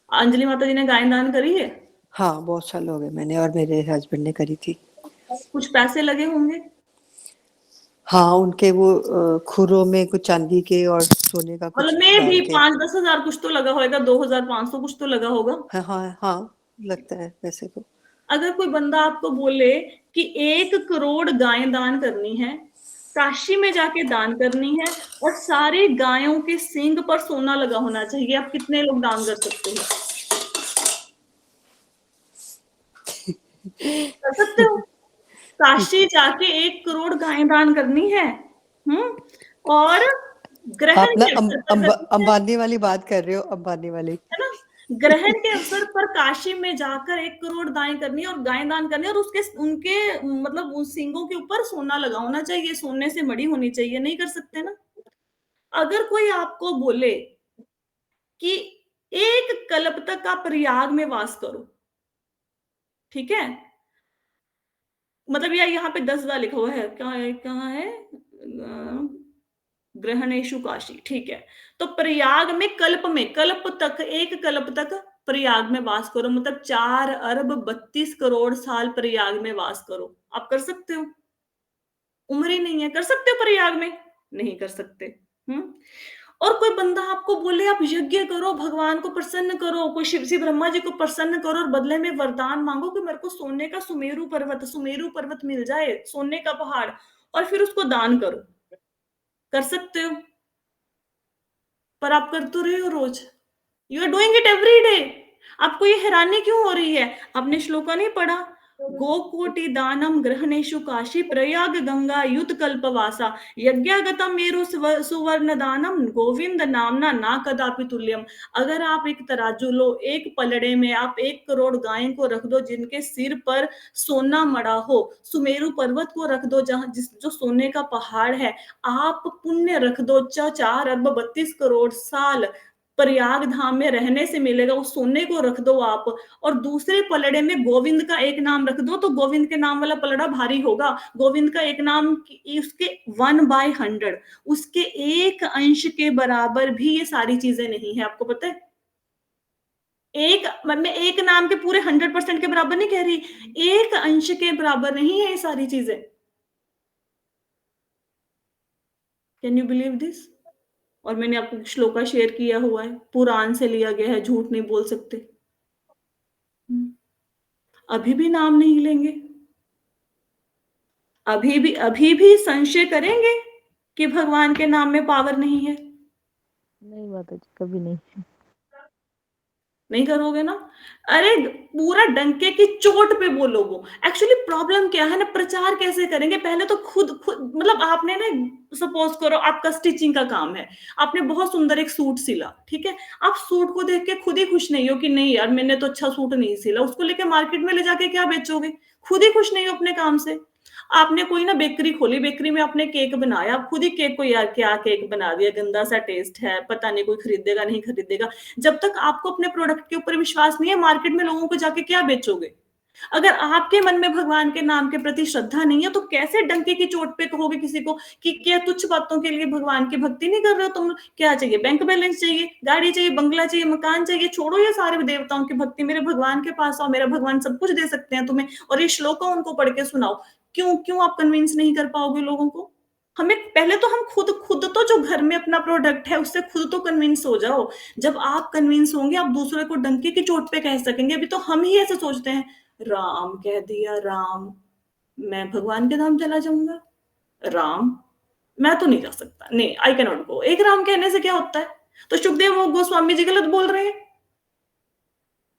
अंजलि माता जी ने गाय दान करी है? हाँ, बहुत साल हो गए, मैंने और मेरे हस्बैंड ने करी थी। कुछ पैसे लगे होंगे? हाँ, उनके वो खुरों में कुछ चांदी के और सोने का कुछ मतलब मे डाल भी के। 5-10 हजार कुछ तो लगा होगा, 2,500 कुछ तो लगा होगा। हाँ, हाँ, हाँ, लगता है वैसे तो। अगर कोई बंदा आपको बोले कि 1 करोड़ गायें दान करनी है, काशी में जाके दान करनी है, और सारी गायों के सींग पर सोना लगा होना चाहिए, आप कितने लोग दान कर सकते हो? कर सकते हो? काशी जाके 1 करोड़ गायें दान करनी है, और आप ग्रहण ना के अवसर पर करनी है अंबानी वाली बात कर रहे हो, अंबानी वाली। है ना? ग्रहण के अवसर पर काशी में जाकर 1 करोड़ दाएं करनी है और गायें दान करनी है, और उसके उनके मतलब उन सींगों के ऊपर सोना लगा होना चाहिए, सोने से मड़ी होनी चाहिए। नहीं कर सकते ना? अगर कोई आपको बोले कि 1 कल्प तक आप प्रयाग में वास करो, ठीक है? मतलब यार यहाँ पे 10,000 लिखा हुआ है, कहाँ है? ग्रहणेशु काशी, ठीक है। तो प्रयाग में कल्प तक, 1 कल्प तक प्रयाग में वास करो, मतलब 4 अरब 32 करोड़ साल प्रयाग में वास करो। आप कर सकते हो? उम्र ही नहीं है, कर सकते हो प्रयाग में? नहीं कर सकते। हम्म और कोई बंदा आपको बोले आप यज्ञ करो, भगवान को प्रसन्न करो, कोई शिव जी ब्रह्मा जी को प्रसन्न करो और बदले में वरदान मांगो कि मेरे को सोने का सुमेरु पर्वत मिल जाए, सोने का पहाड़, और फिर उसको दान करो। कर सकते हो? पर आप कर तो रहे हो रोज। You are doing it every day. आपको ये हैरानी क्यों हो रही है? आपने श्लोका नहीं पढ़ा? गोकोटि दानम ग्रहणेशु काशी प्रयाग गंगा युत कल्पवासा यज्ञागतम मेरु सुवर्ण दानम गोविंद नामना ना कदापि तुल्यम। अगर आप एक तराजू लो, एक पलड़े में आप 1 करोड़ गायों को रख दो जिनके सिर पर सोना मड़ा हो, सुमेरु पर्वत को रख दो जहां जो सोने का पहाड़ है, आप पुण्य रख दो 4 अरब 32 करोड़ साल प्रयाग धाम में रहने से मिलेगा, उस सोने को रख दो आप, और दूसरे पलड़े में गोविंद का एक नाम रख दो, तो गोविंद के नाम वाला पलड़ा भारी होगा। गोविंद का एक नाम उसके 1/100, उसके एक अंश के बराबर भी ये सारी चीजें नहीं है। आपको पता है? मैं एक नाम के पूरे 100% के बराबर नहीं कह रही, एक अंश के बराबर नहीं है ये सारी चीजें। Can you believe this? और मैंने आपको श्लोका शेयर किया हुआ है, पुराण से लिया गया है, झूठ नहीं बोल सकते। अभी भी नाम नहीं लेंगे? अभी भी संशय करेंगे कि भगवान के नाम में पावर नहीं है? नहीं माता जी, कभी नहीं। नहीं करोगे ना? अरे पूरा डंके की चोट पे बोलोगे। एक्चुअली प्रॉब्लम क्या है ना, प्रचार कैसे करेंगे? पहले तो खुद खुद मतलब आपने ना, सपोज करो आपका स्टिचिंग का काम है, आपने बहुत सुंदर एक सूट सिला, ठीक है? आप सूट को देख के खुद ही खुश नहीं हो कि नहीं यार मैंने तो अच्छा सूट नहीं सिला, उसको लेके मार्केट में ले जाके क्या बेचोगे? खुद ही खुश नहीं हो अपने काम से। आपने कोई ना बेकरी खोली, बेकरी में आपने केक बनाया, आप खुद ही केक को यार क्या केक बना दिया, गंदा सा टेस्ट है, पता नहीं कोई खरीदेगा नहीं खरीदेगा। जब तक आपको अपने प्रोडक्ट के ऊपर विश्वास नहीं है, मार्केट में लोगों को जाके क्या बेचोगे? अगर आपके मन में भगवान के नाम के प्रति श्रद्धा नहीं है, तो कैसे डंके की चोट पे कहोगे किसी को कि क्या तुच्छ बातों के लिए भगवान की भक्ति नहीं कर रहे हो तुम? क्या चाहिए? बैंक बैलेंस चाहिए, गाड़ी चाहिए, बंगला चाहिए, मकान चाहिए? छोड़ो ये सारे देवताओं की भक्ति, मेरे भगवान के पास आओ, मेरा भगवान सब कुछ दे सकते हैं तुम्हें, और ये श्लोक उनको पढ़ के सुनाओ। क्यों क्यों आप कन्विंस नहीं कर पाओगे लोगों को? हमें पहले तो हम खुद खुद तो जो घर में अपना प्रोडक्ट है उससे खुद तो कन्विंस हो जाओ। जब आप कन्विंस होंगे, आप दूसरे को डंके की चोट पे कह सकेंगे। अभी तो हम ही ऐसे सोचते हैं, राम कह दिया, राम, मैं भगवान के धाम चला जाऊंगा। राम, मैं तो नहीं जा सकता, नहीं, आई कैन नॉट गो। एक राम कहने से क्या होता है? तो सुखदेव गोस्वामी जी गलत बोल रहे हैं।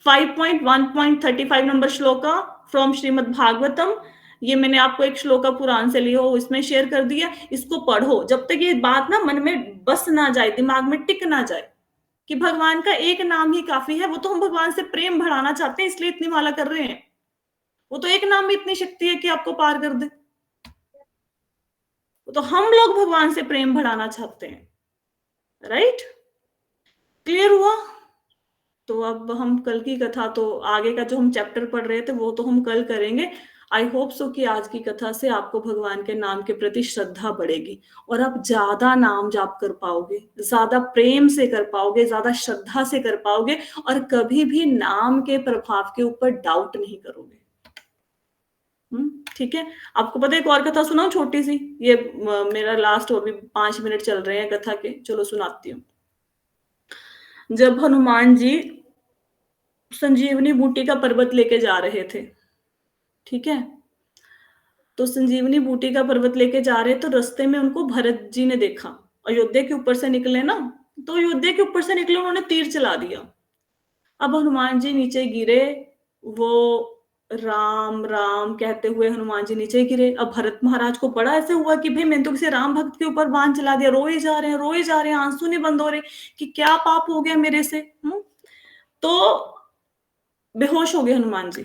5.1.35 नंबर श्लोका फ्रॉम श्रीमद् भागवतम। ये मैंने आपको एक श्लोका पुराण से लिया हो, इसमें शेयर कर दिया, इसको पढ़ो जब तक ये बात ना मन में बस ना जाए, दिमाग में टिक ना जाए कि भगवान का एक नाम ही काफी है। वो तो हम भगवान से प्रेम बढ़ाना चाहते हैं, इसलिए इतनी माला कर रहे हैं। वो तो एक नाम में इतनी शक्ति है कि आपको पार कर दे। वो तो हम लोग भगवान से प्रेम बढ़ाना चाहते हैं। राइट? क्लियर हुआ? तो अब हम कल की कथा, तो आगे का जो हम चैप्टर पढ़ रहे थे वो तो हम कल करेंगे। आई होप सो कि आज की कथा से आपको भगवान के नाम के प्रति श्रद्धा बढ़ेगी और आप ज्यादा नाम जाप कर पाओगे, ज्यादा प्रेम से कर पाओगे, ज्यादा श्रद्धा से कर पाओगे और कभी भी नाम के प्रभाव के ऊपर डाउट नहीं करोगे। ठीक है। आपको पता है एक और कथा सुनाऊं छोटी सी, ये मेरा लास्ट और भी 5 मिनट चल रहे हैं कथा के, चलो सुनाती हूँ। जब हनुमान जी संजीवनी बूटी का पर्वत लेके जा रहे थे, ठीक है, तो संजीवनी बूटी का पर्वत लेके जा रहे तो रास्ते में उनको भरत जी ने देखा। अयोध्या के ऊपर से निकले ना, तो अयोध्या के ऊपर से निकले, उन्होंने तीर चला दिया। अब हनुमान जी नीचे गिरे, वो राम राम कहते हुए हनुमान जी नीचे गिरे। अब भरत महाराज को बड़ा ऐसे हुआ कि भाई मैंने तो किसी राम भक्त के ऊपर बाण चला दिया, रोए जा रहे हैं, रोए जा रहे हैं, आंसू नहीं बंद हो रहे कि क्या पाप हो गया मेरे से। तो बेहोश हो गए हनुमान जी,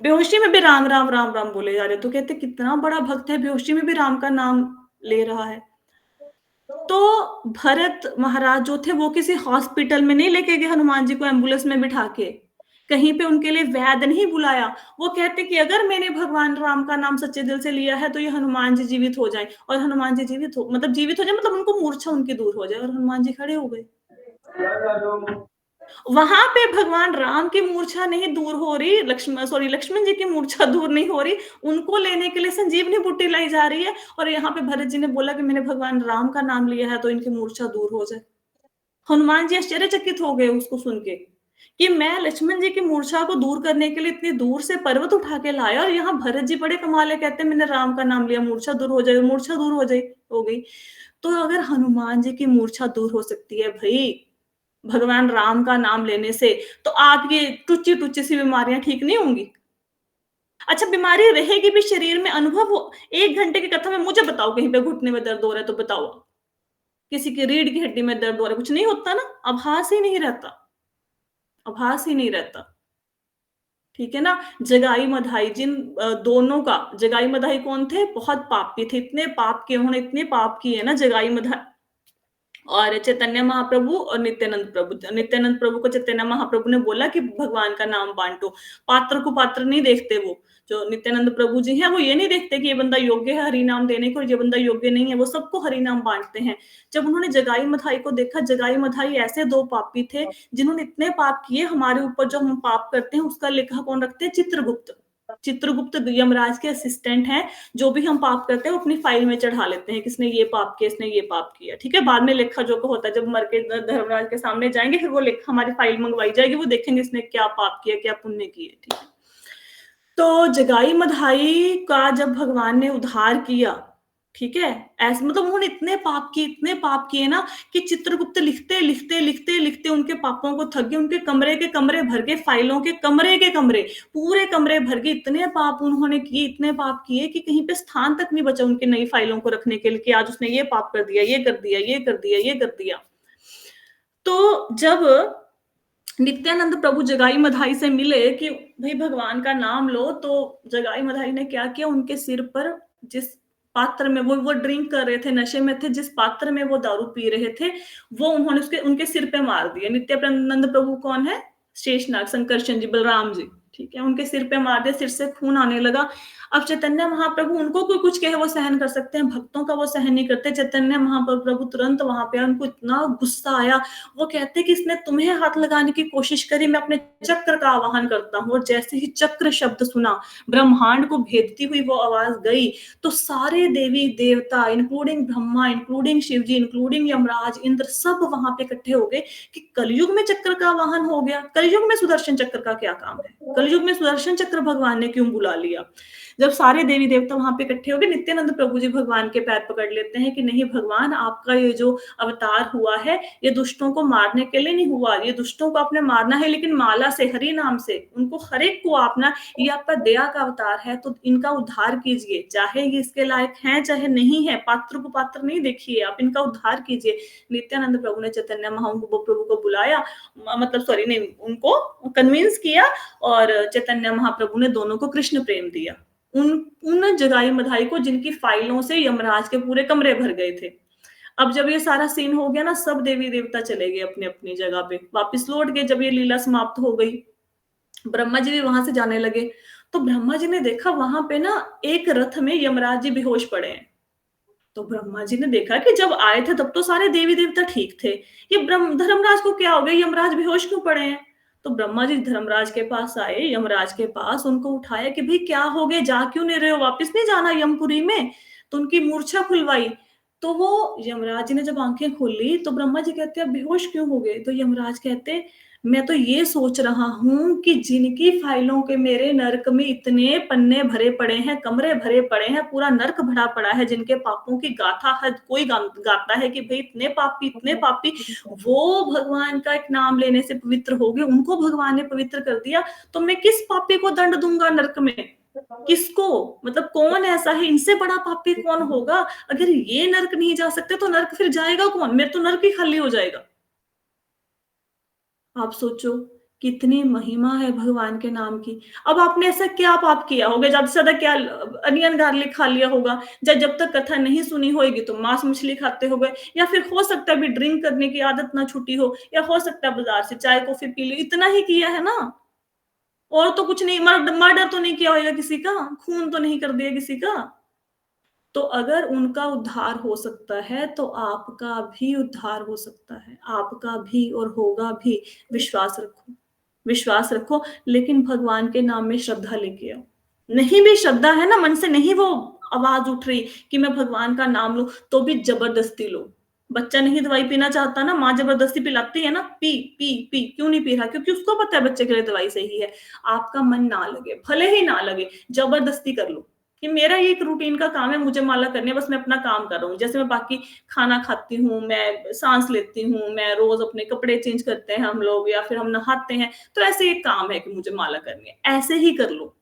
बेहोशी में भी राम राम राम राम बोले जा रहे। तो कहते कितना बड़ा भक्त है, बेहोशी में भी राम का नाम ले रहा है। तो भरत महाराज जो थे वो किसी हॉस्पिटल में नहीं लेके गए हनुमान जी को एम्बुलेंस में बिठा के, कहीं पे उनके लिए वैद्य नहीं बुलाया। वो कहते कि अगर मैंने भगवान राम का नाम सच्चे दिल से लिया है तो ये हनुमान जी जीवित हो जाए, और हनुमान जी जीवित हो जाए मतलब उनको मूर्छा उनकी दूर हो जाए, और हनुमान जी खड़े हो गए। वहां पे भगवान राम की मूर्छा नहीं दूर हो रही, लक्ष्मण जी की मूर्छा दूर नहीं हो रही, उनको लेने के लिए संजीवनी बूटी लाई जा रही है। और यहाँ पे भरत जी ने बोला कि मैंने भगवान राम का नाम लिया है तो इनकी मूर्छा दूर हो जाए। हनुमान जी आश्चर्यचकित हो गए उसको सुन के कि मैं लक्ष्मण जी की मूर्छा को दूर करने के लिए इतनी दूर से पर्वत उठा के लाया, और यहाँ भरत जी बड़े कमाल है, कहते मैंने राम का नाम लिया, मूर्छा दूर हो जाए, मूर्छा दूर हो गई। तो अगर हनुमान जी की मूर्छा दूर हो सकती है भाई भगवान राम का नाम लेने से, तो आप ये टुच्ची टुच्ची सी बीमारियां ठीक नहीं होंगी? अच्छा, बीमारी रहेगी भी शरीर में, अनुभव हो। 1 घंटे की कथा में मुझे बताओ कहीं पे घुटने में दर्द हो रहा है तो बताओ, किसी की रीढ़ की हड्डी में दर्द हो रहा है, कुछ नहीं होता ना, आभास ही नहीं रहता, आभास ही नहीं रहता। ठीक है ना। जगाई मधाई, दोनों का, जगाई मधाई कौन थे? बहुत पापी थे, इतने पाप किए उन्होंने, इतने पाप किए ना जगाई मधाई और चैतन्य महाप्रभु और नित्यानंद प्रभु को चैतन्य महाप्रभु ने बोला कि भगवान का नाम बांटो। पात्र को पात्र नहीं देखते, वो जो नित्यानंद प्रभु जी हैं वो ये नहीं देखते कि ये बंदा योग्य है हरि नाम देने को और ये बंदा योग्य नहीं है, वो सबको हरि नाम बांटते हैं। जब उन्होंने जगाई मधाई को देखा, जगाई मधाई ऐसे 2 पापी थे जिन्होंने इतने पाप किए, हमारे ऊपर जो हम पाप करते हैं उसका लेखा कौन रखते हैं? चित्रगुप्त। चित्रगुप्त यमराज के असिस्टेंट हैं, जो भी हम पाप करते हैं वो अपनी फाइल में चढ़ा लेते हैं, किसने ये पाप किया, इसने ये पाप किया। ठीक है, बाद में लेखा जोखा होता है, जब मर के धर्मराज के सामने जाएंगे फिर वो लेखा हमारी फाइल मंगवाई जाएगी, वो देखेंगे इसने क्या पाप किया, क्या पुण्य किए। ठीक है, तो जगाई मधाई का जब भगवान ने उद्धार किया, ठीक है, ऐसे मतलब उन्होंने इतने पाप किए ना कि चित्रगुप्त लिखते लिखते लिखते लिखते उनके पापों को थक गए, उनके कमरे के कमरे भर गए, फाइलों के कमरे पूरे कमरे भर गए, इतने पाप उन्होंने किए, इतने पाप किए कि कहीं पे स्थान तक नहीं बचा उनकी नई फाइलों को रखने के लिए कि आज उसने ये पाप कर दिया, ये कर दिया, ये कर दिया, ये कर दिया। तो जब नित्यानंद प्रभु जगाई मधाई से मिले कि भाई भगवान का नाम लो, तो जगाई मधाई ने क्या किया, उनके सिर पर जिस पात्र में वो ड्रिंक कर रहे थे, नशे में थे, जिस पात्र में वो दारू पी रहे थे वो उन्होंने उनके सिर पे मार दिया। नित्यानंद प्रभु कौन है? शेषनाग, संकर्षण जी, बलराम जी। ठीक है, उनके सिर पे मार दिया, सिर से खून आने लगा। अब चैतन्य महाप्रभु, उनको कोई कुछ कहे वो सहन कर सकते हैं, भक्तों का वो सहन नहीं करते। चैतन्य महाप्रभु तुरंत वहां पे, उनको इतना गुस्सा आया, वो कहते कि इसने तुम्हें हाथ लगाने की कोशिश करी, मैं अपने चक्र का आवाहन करता हूँ। और जैसे ही चक्र शब्द सुना, ब्रह्मांड को भेदती हुई वो आवाज गई, तो सारे देवी देवता इंक्लूडिंग ब्रह्मा, इंक्लूडिंग शिव जी, इंक्लूडिंग यमराज, इंद्र, सब वहां पे इकट्ठे हो गए कि कलयुग में चक्र का आवाहन हो गया। कलयुग में सुदर्शन चक्र का क्या काम है? कलयुग में सुदर्शन चक्र भगवान ने क्यों बुला लिया? जब सारे देवी देवता वहां पे इकट्ठे हो गए, नित्यानंद प्रभु जी भगवान के पैर पकड़ लेते हैं कि नहीं भगवान, आपका ये जो अवतार हुआ है ये दुष्टों को मारने के लिए नहीं हुआ, ये दुष्टों को आपने मारना है लेकिन माला से, हरि नाम से, उनको हर एक को आपना, ये आपका दया का अवतार है, तो इनका उद्धार कीजिए, चाहे ये इसके लायक हैं चाहे नहीं है, पात्र को पात्र नहीं देखिए, आप इनका उद्धार कीजिए। नित्यानंद प्रभु ने चैतन्य महाप्रभु को बुलाया, उनको कन्विंस किया, और चैतन्य महाप्रभु ने दोनों को कृष्ण प्रेम दिया। उन जगाई मधाई को जिनकी फाइलों से यमराज के पूरे कमरे भर गए थे। अब जब ये सारा सीन हो गया ना, सब देवी देवता चले गए अपनी अपनी जगह पे, वापस लौट गए। जब ये लीला समाप्त हो गई, ब्रह्मा जी भी वहां से जाने लगे, तो ब्रह्मा जी ने देखा वहां पे ना एक रथ में यमराज जी बेहोश पड़े हैं। तो ब्रह्मा जी ने देखा कि जब आए थे तब तो सारे देवी देवता ठीक थे, ये ब्रह्म धर्मराज को क्या हो गया, यमराज बेहोश क्यों पड़े हैं। तो ब्रह्मा जी धर्मराज के पास आए, यमराज के पास, उनको उठाया कि भाई क्या हो गया, जा क्यों नहीं रहे हो, वापस नहीं जाना यमपुरी में। तो उनकी मूर्छा खुलवाई। तो वो यमराज जी ने जब आंखें खोली तो ब्रह्मा जी कहते हैं बेहोश क्यों हो गए। तो यमराज कहते, मैं तो ये सोच रहा हूं कि जिनकी फाइलों के मेरे नरक में इतने पन्ने भरे पड़े हैं, कमरे भरे पड़े हैं, पूरा नरक भरा पड़ा है, जिनके पापों की गाथा हद कोई गाता है कि भाई इतने पापी, वो भगवान का एक नाम लेने से पवित्र हो गए, उनको भगवान ने पवित्र कर दिया। तो मैं किस पापी को दंड दूंगा नरक में, किसको, मतलब कौन ऐसा है, इनसे बड़ा पापी कौन होगा। अगर ये नरक नहीं जा सकते तो नरक फिर जाएगा कौन, मेरे तो नरक ही खाली हो जाएगा। आप सोचो कितनी महिमा है भगवान के नाम की। अब आपने ऐसा क्या पाप किया होगा, ज्यादा से ज्यादा क्या अनियन गार्लिक खा लिया होगा, जब तक कथा नहीं सुनी होगी तो मांस मछली खाते हो गए, या फिर हो सकता है भी ड्रिंक करने की आदत ना छूटी हो, या हो सकता है बाजार से चाय कॉफी पी ली, इतना ही किया है ना, और तो कुछ नहीं, मर्डर तो नहीं किया होगा किसी का, खून तो नहीं कर दिया किसी का। तो अगर उनका उद्धार हो सकता है तो आपका भी उद्धार हो सकता है, आपका भी, और होगा भी। विश्वास रखो, विश्वास रखो, लेकिन भगवान के नाम में श्रद्धा लेके आओ। नहीं भी श्रद्धा है ना, मन से नहीं वो आवाज उठ रही कि मैं भगवान का नाम लूं, तो भी जबरदस्ती लो। बच्चा नहीं दवाई पीना चाहता ना, माँ जबरदस्ती पिलाती है ना, पी पी पी, क्यों नहीं पी रहा, क्योंकि उसको पता है बच्चे के लिए दवाई सही है। आपका मन ना लगे, भले ही ना लगे, जबरदस्ती कर लो कि मेरा ये एक रूटीन का काम है, मुझे माला करनी है, बस मैं अपना काम कर रहा हूँ, जैसे मैं बाकी खाना खाती हूँ, मैं सांस लेती हूँ, मैं रोज अपने कपड़े चेंज करते हैं हम लोग, या फिर हम नहाते हैं, तो ऐसे एक काम है कि मुझे माला करनी है, ऐसे ही कर लो।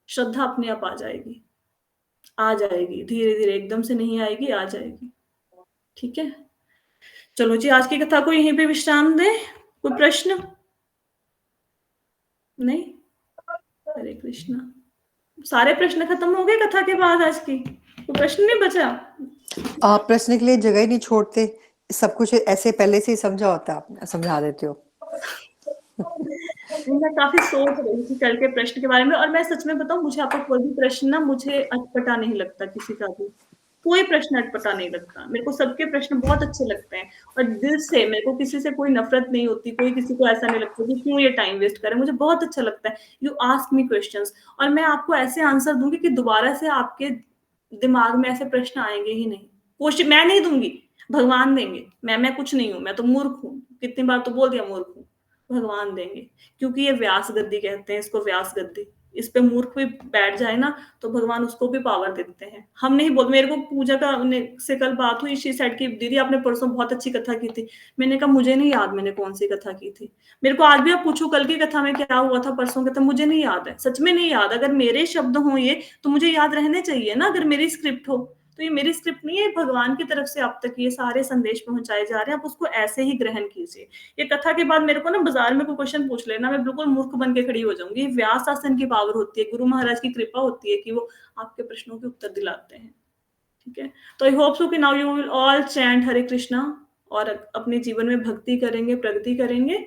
श्रद्धा अपने आप आ जाएगी, आ जाएगी, धीरे धीरे, एकदम से नहीं आएगी, आ जाएगी। ठीक है, चलो जी, आज की कथा को यहीं पे विश्राम दें। कोई प्रश्न? नहीं? हरे कृष्णा। सारे प्रश्न खत्म हो गए कथा के बाद आज की, कोई प्रश्न नहीं बचा? आप प्रश्न के लिए जगह ही नहीं छोड़ते, सब कुछ ऐसे पहले से ही समझा होता है, आप समझा देते हो। मैं काफी सोच रही थी कल के प्रश्न के बारे में, और मैं सच में बताऊं, मुझे आपका कोई भी प्रश्न ना मुझे अटपटा नहीं लगता, किसी का भी कोई प्रश्न अटपटा नहीं लगता मेरे को, सबके प्रश्न बहुत अच्छे लगते हैं, और दिल से मेरे को किसी से कोई नफरत नहीं होती, कोई किसी को ऐसा नहीं लगता कि क्यों ये टाइम वेस्ट करे, मुझे बहुत अच्छा लगता है। यू आस्क मी क्वेश्चंस, और मैं आपको ऐसे आंसर दूंगी कि दोबारा से आपके दिमाग में ऐसे प्रश्न आएंगे ही नहीं। कोशिश मैं नहीं दूंगी, भगवान देंगे, मैं कुछ नहीं हूं, मैं तो मूर्ख हूँ, कितनी बार तो बोल दिया मूर्ख हूँ, भगवान देंगे। क्योंकि ये व्यास गद्दी कहते हैं इसको, व्यास गद्दी, इस पे मूर्ख भी बैठ जाए ना तो भगवान उसको भी पावर देते हैं। हम नहीं बोल, मेरे को पूजा का से कल बात हुई, शी सेड की दीदी आपने परसों बहुत अच्छी कथा की थी। मैंने कहा मुझे नहीं याद मैंने कौन सी कथा की थी, मेरे को आज भी आप पूछो कल की कथा में क्या हुआ था, परसों का था, मुझे नहीं याद है, सच में नहीं याद। अगर मेरे शब्द हो ये तो मुझे याद रहने चाहिए ना, अगर मेरी स्क्रिप्ट हो तो। ये मेरी स्क्रिप्ट नहीं है, भगवान की तरफ से आप तक ये सारे संदेश पहुंचाए जा रहे हैं, आप उसको ऐसे ही ग्रहण कीजिए। ये कथा के बाद मेरे को ना बाजार में कोई क्वेश्चन पूछ लेना, मैं बिल्कुल मूर्ख बन के खड़ी हो जाऊंगी। व्यास आसन की पावर होती है, गुरु महाराज की कृपा होती है कि वो आपके प्रश्नों के उत्तर दिलाते हैं। ठीक है, तो आई होप सो कि now you will all chant Hare Krishna, और अपने जीवन में भक्ति करेंगे, प्रगति करेंगे।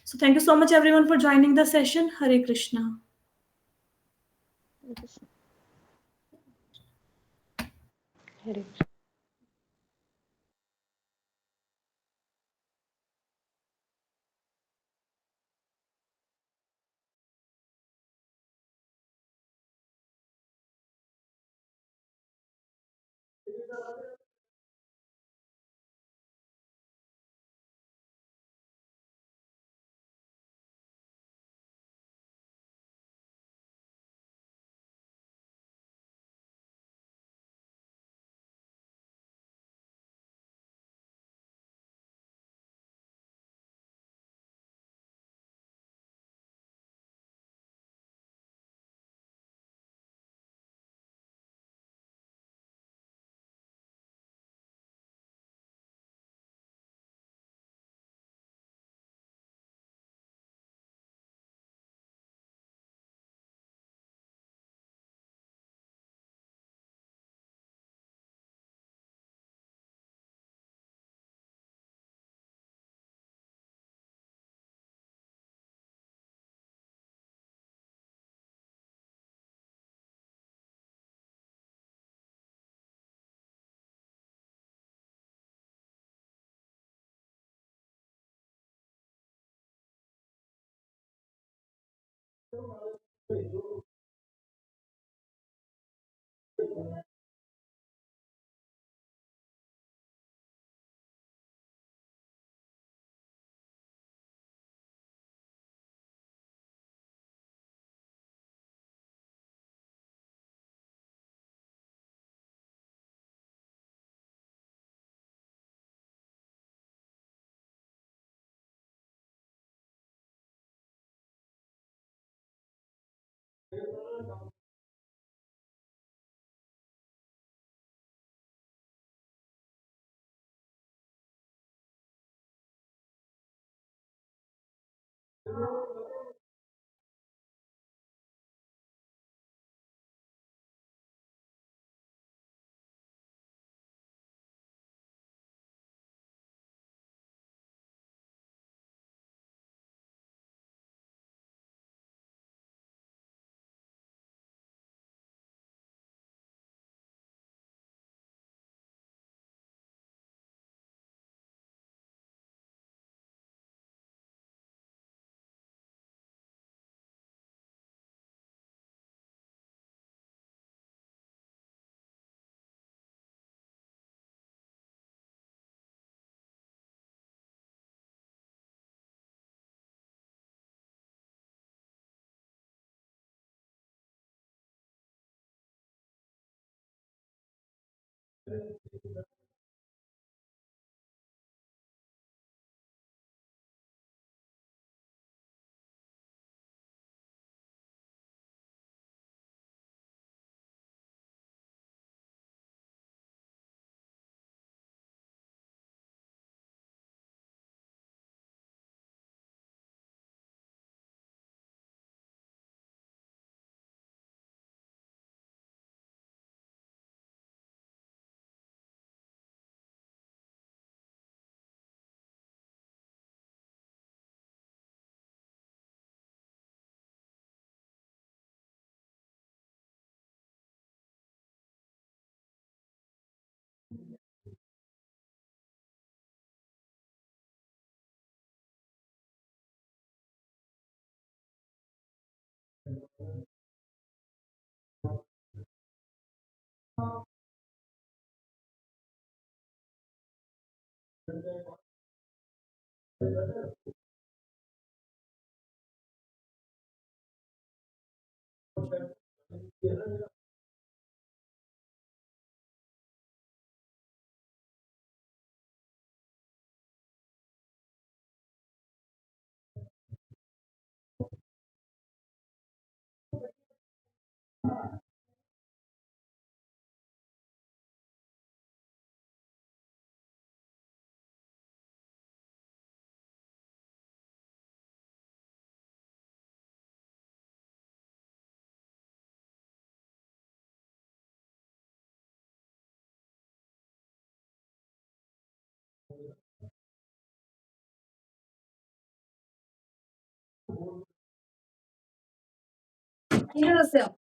So thank you so much everyone for joining the session. Hare Krishna. Hare 이러세요.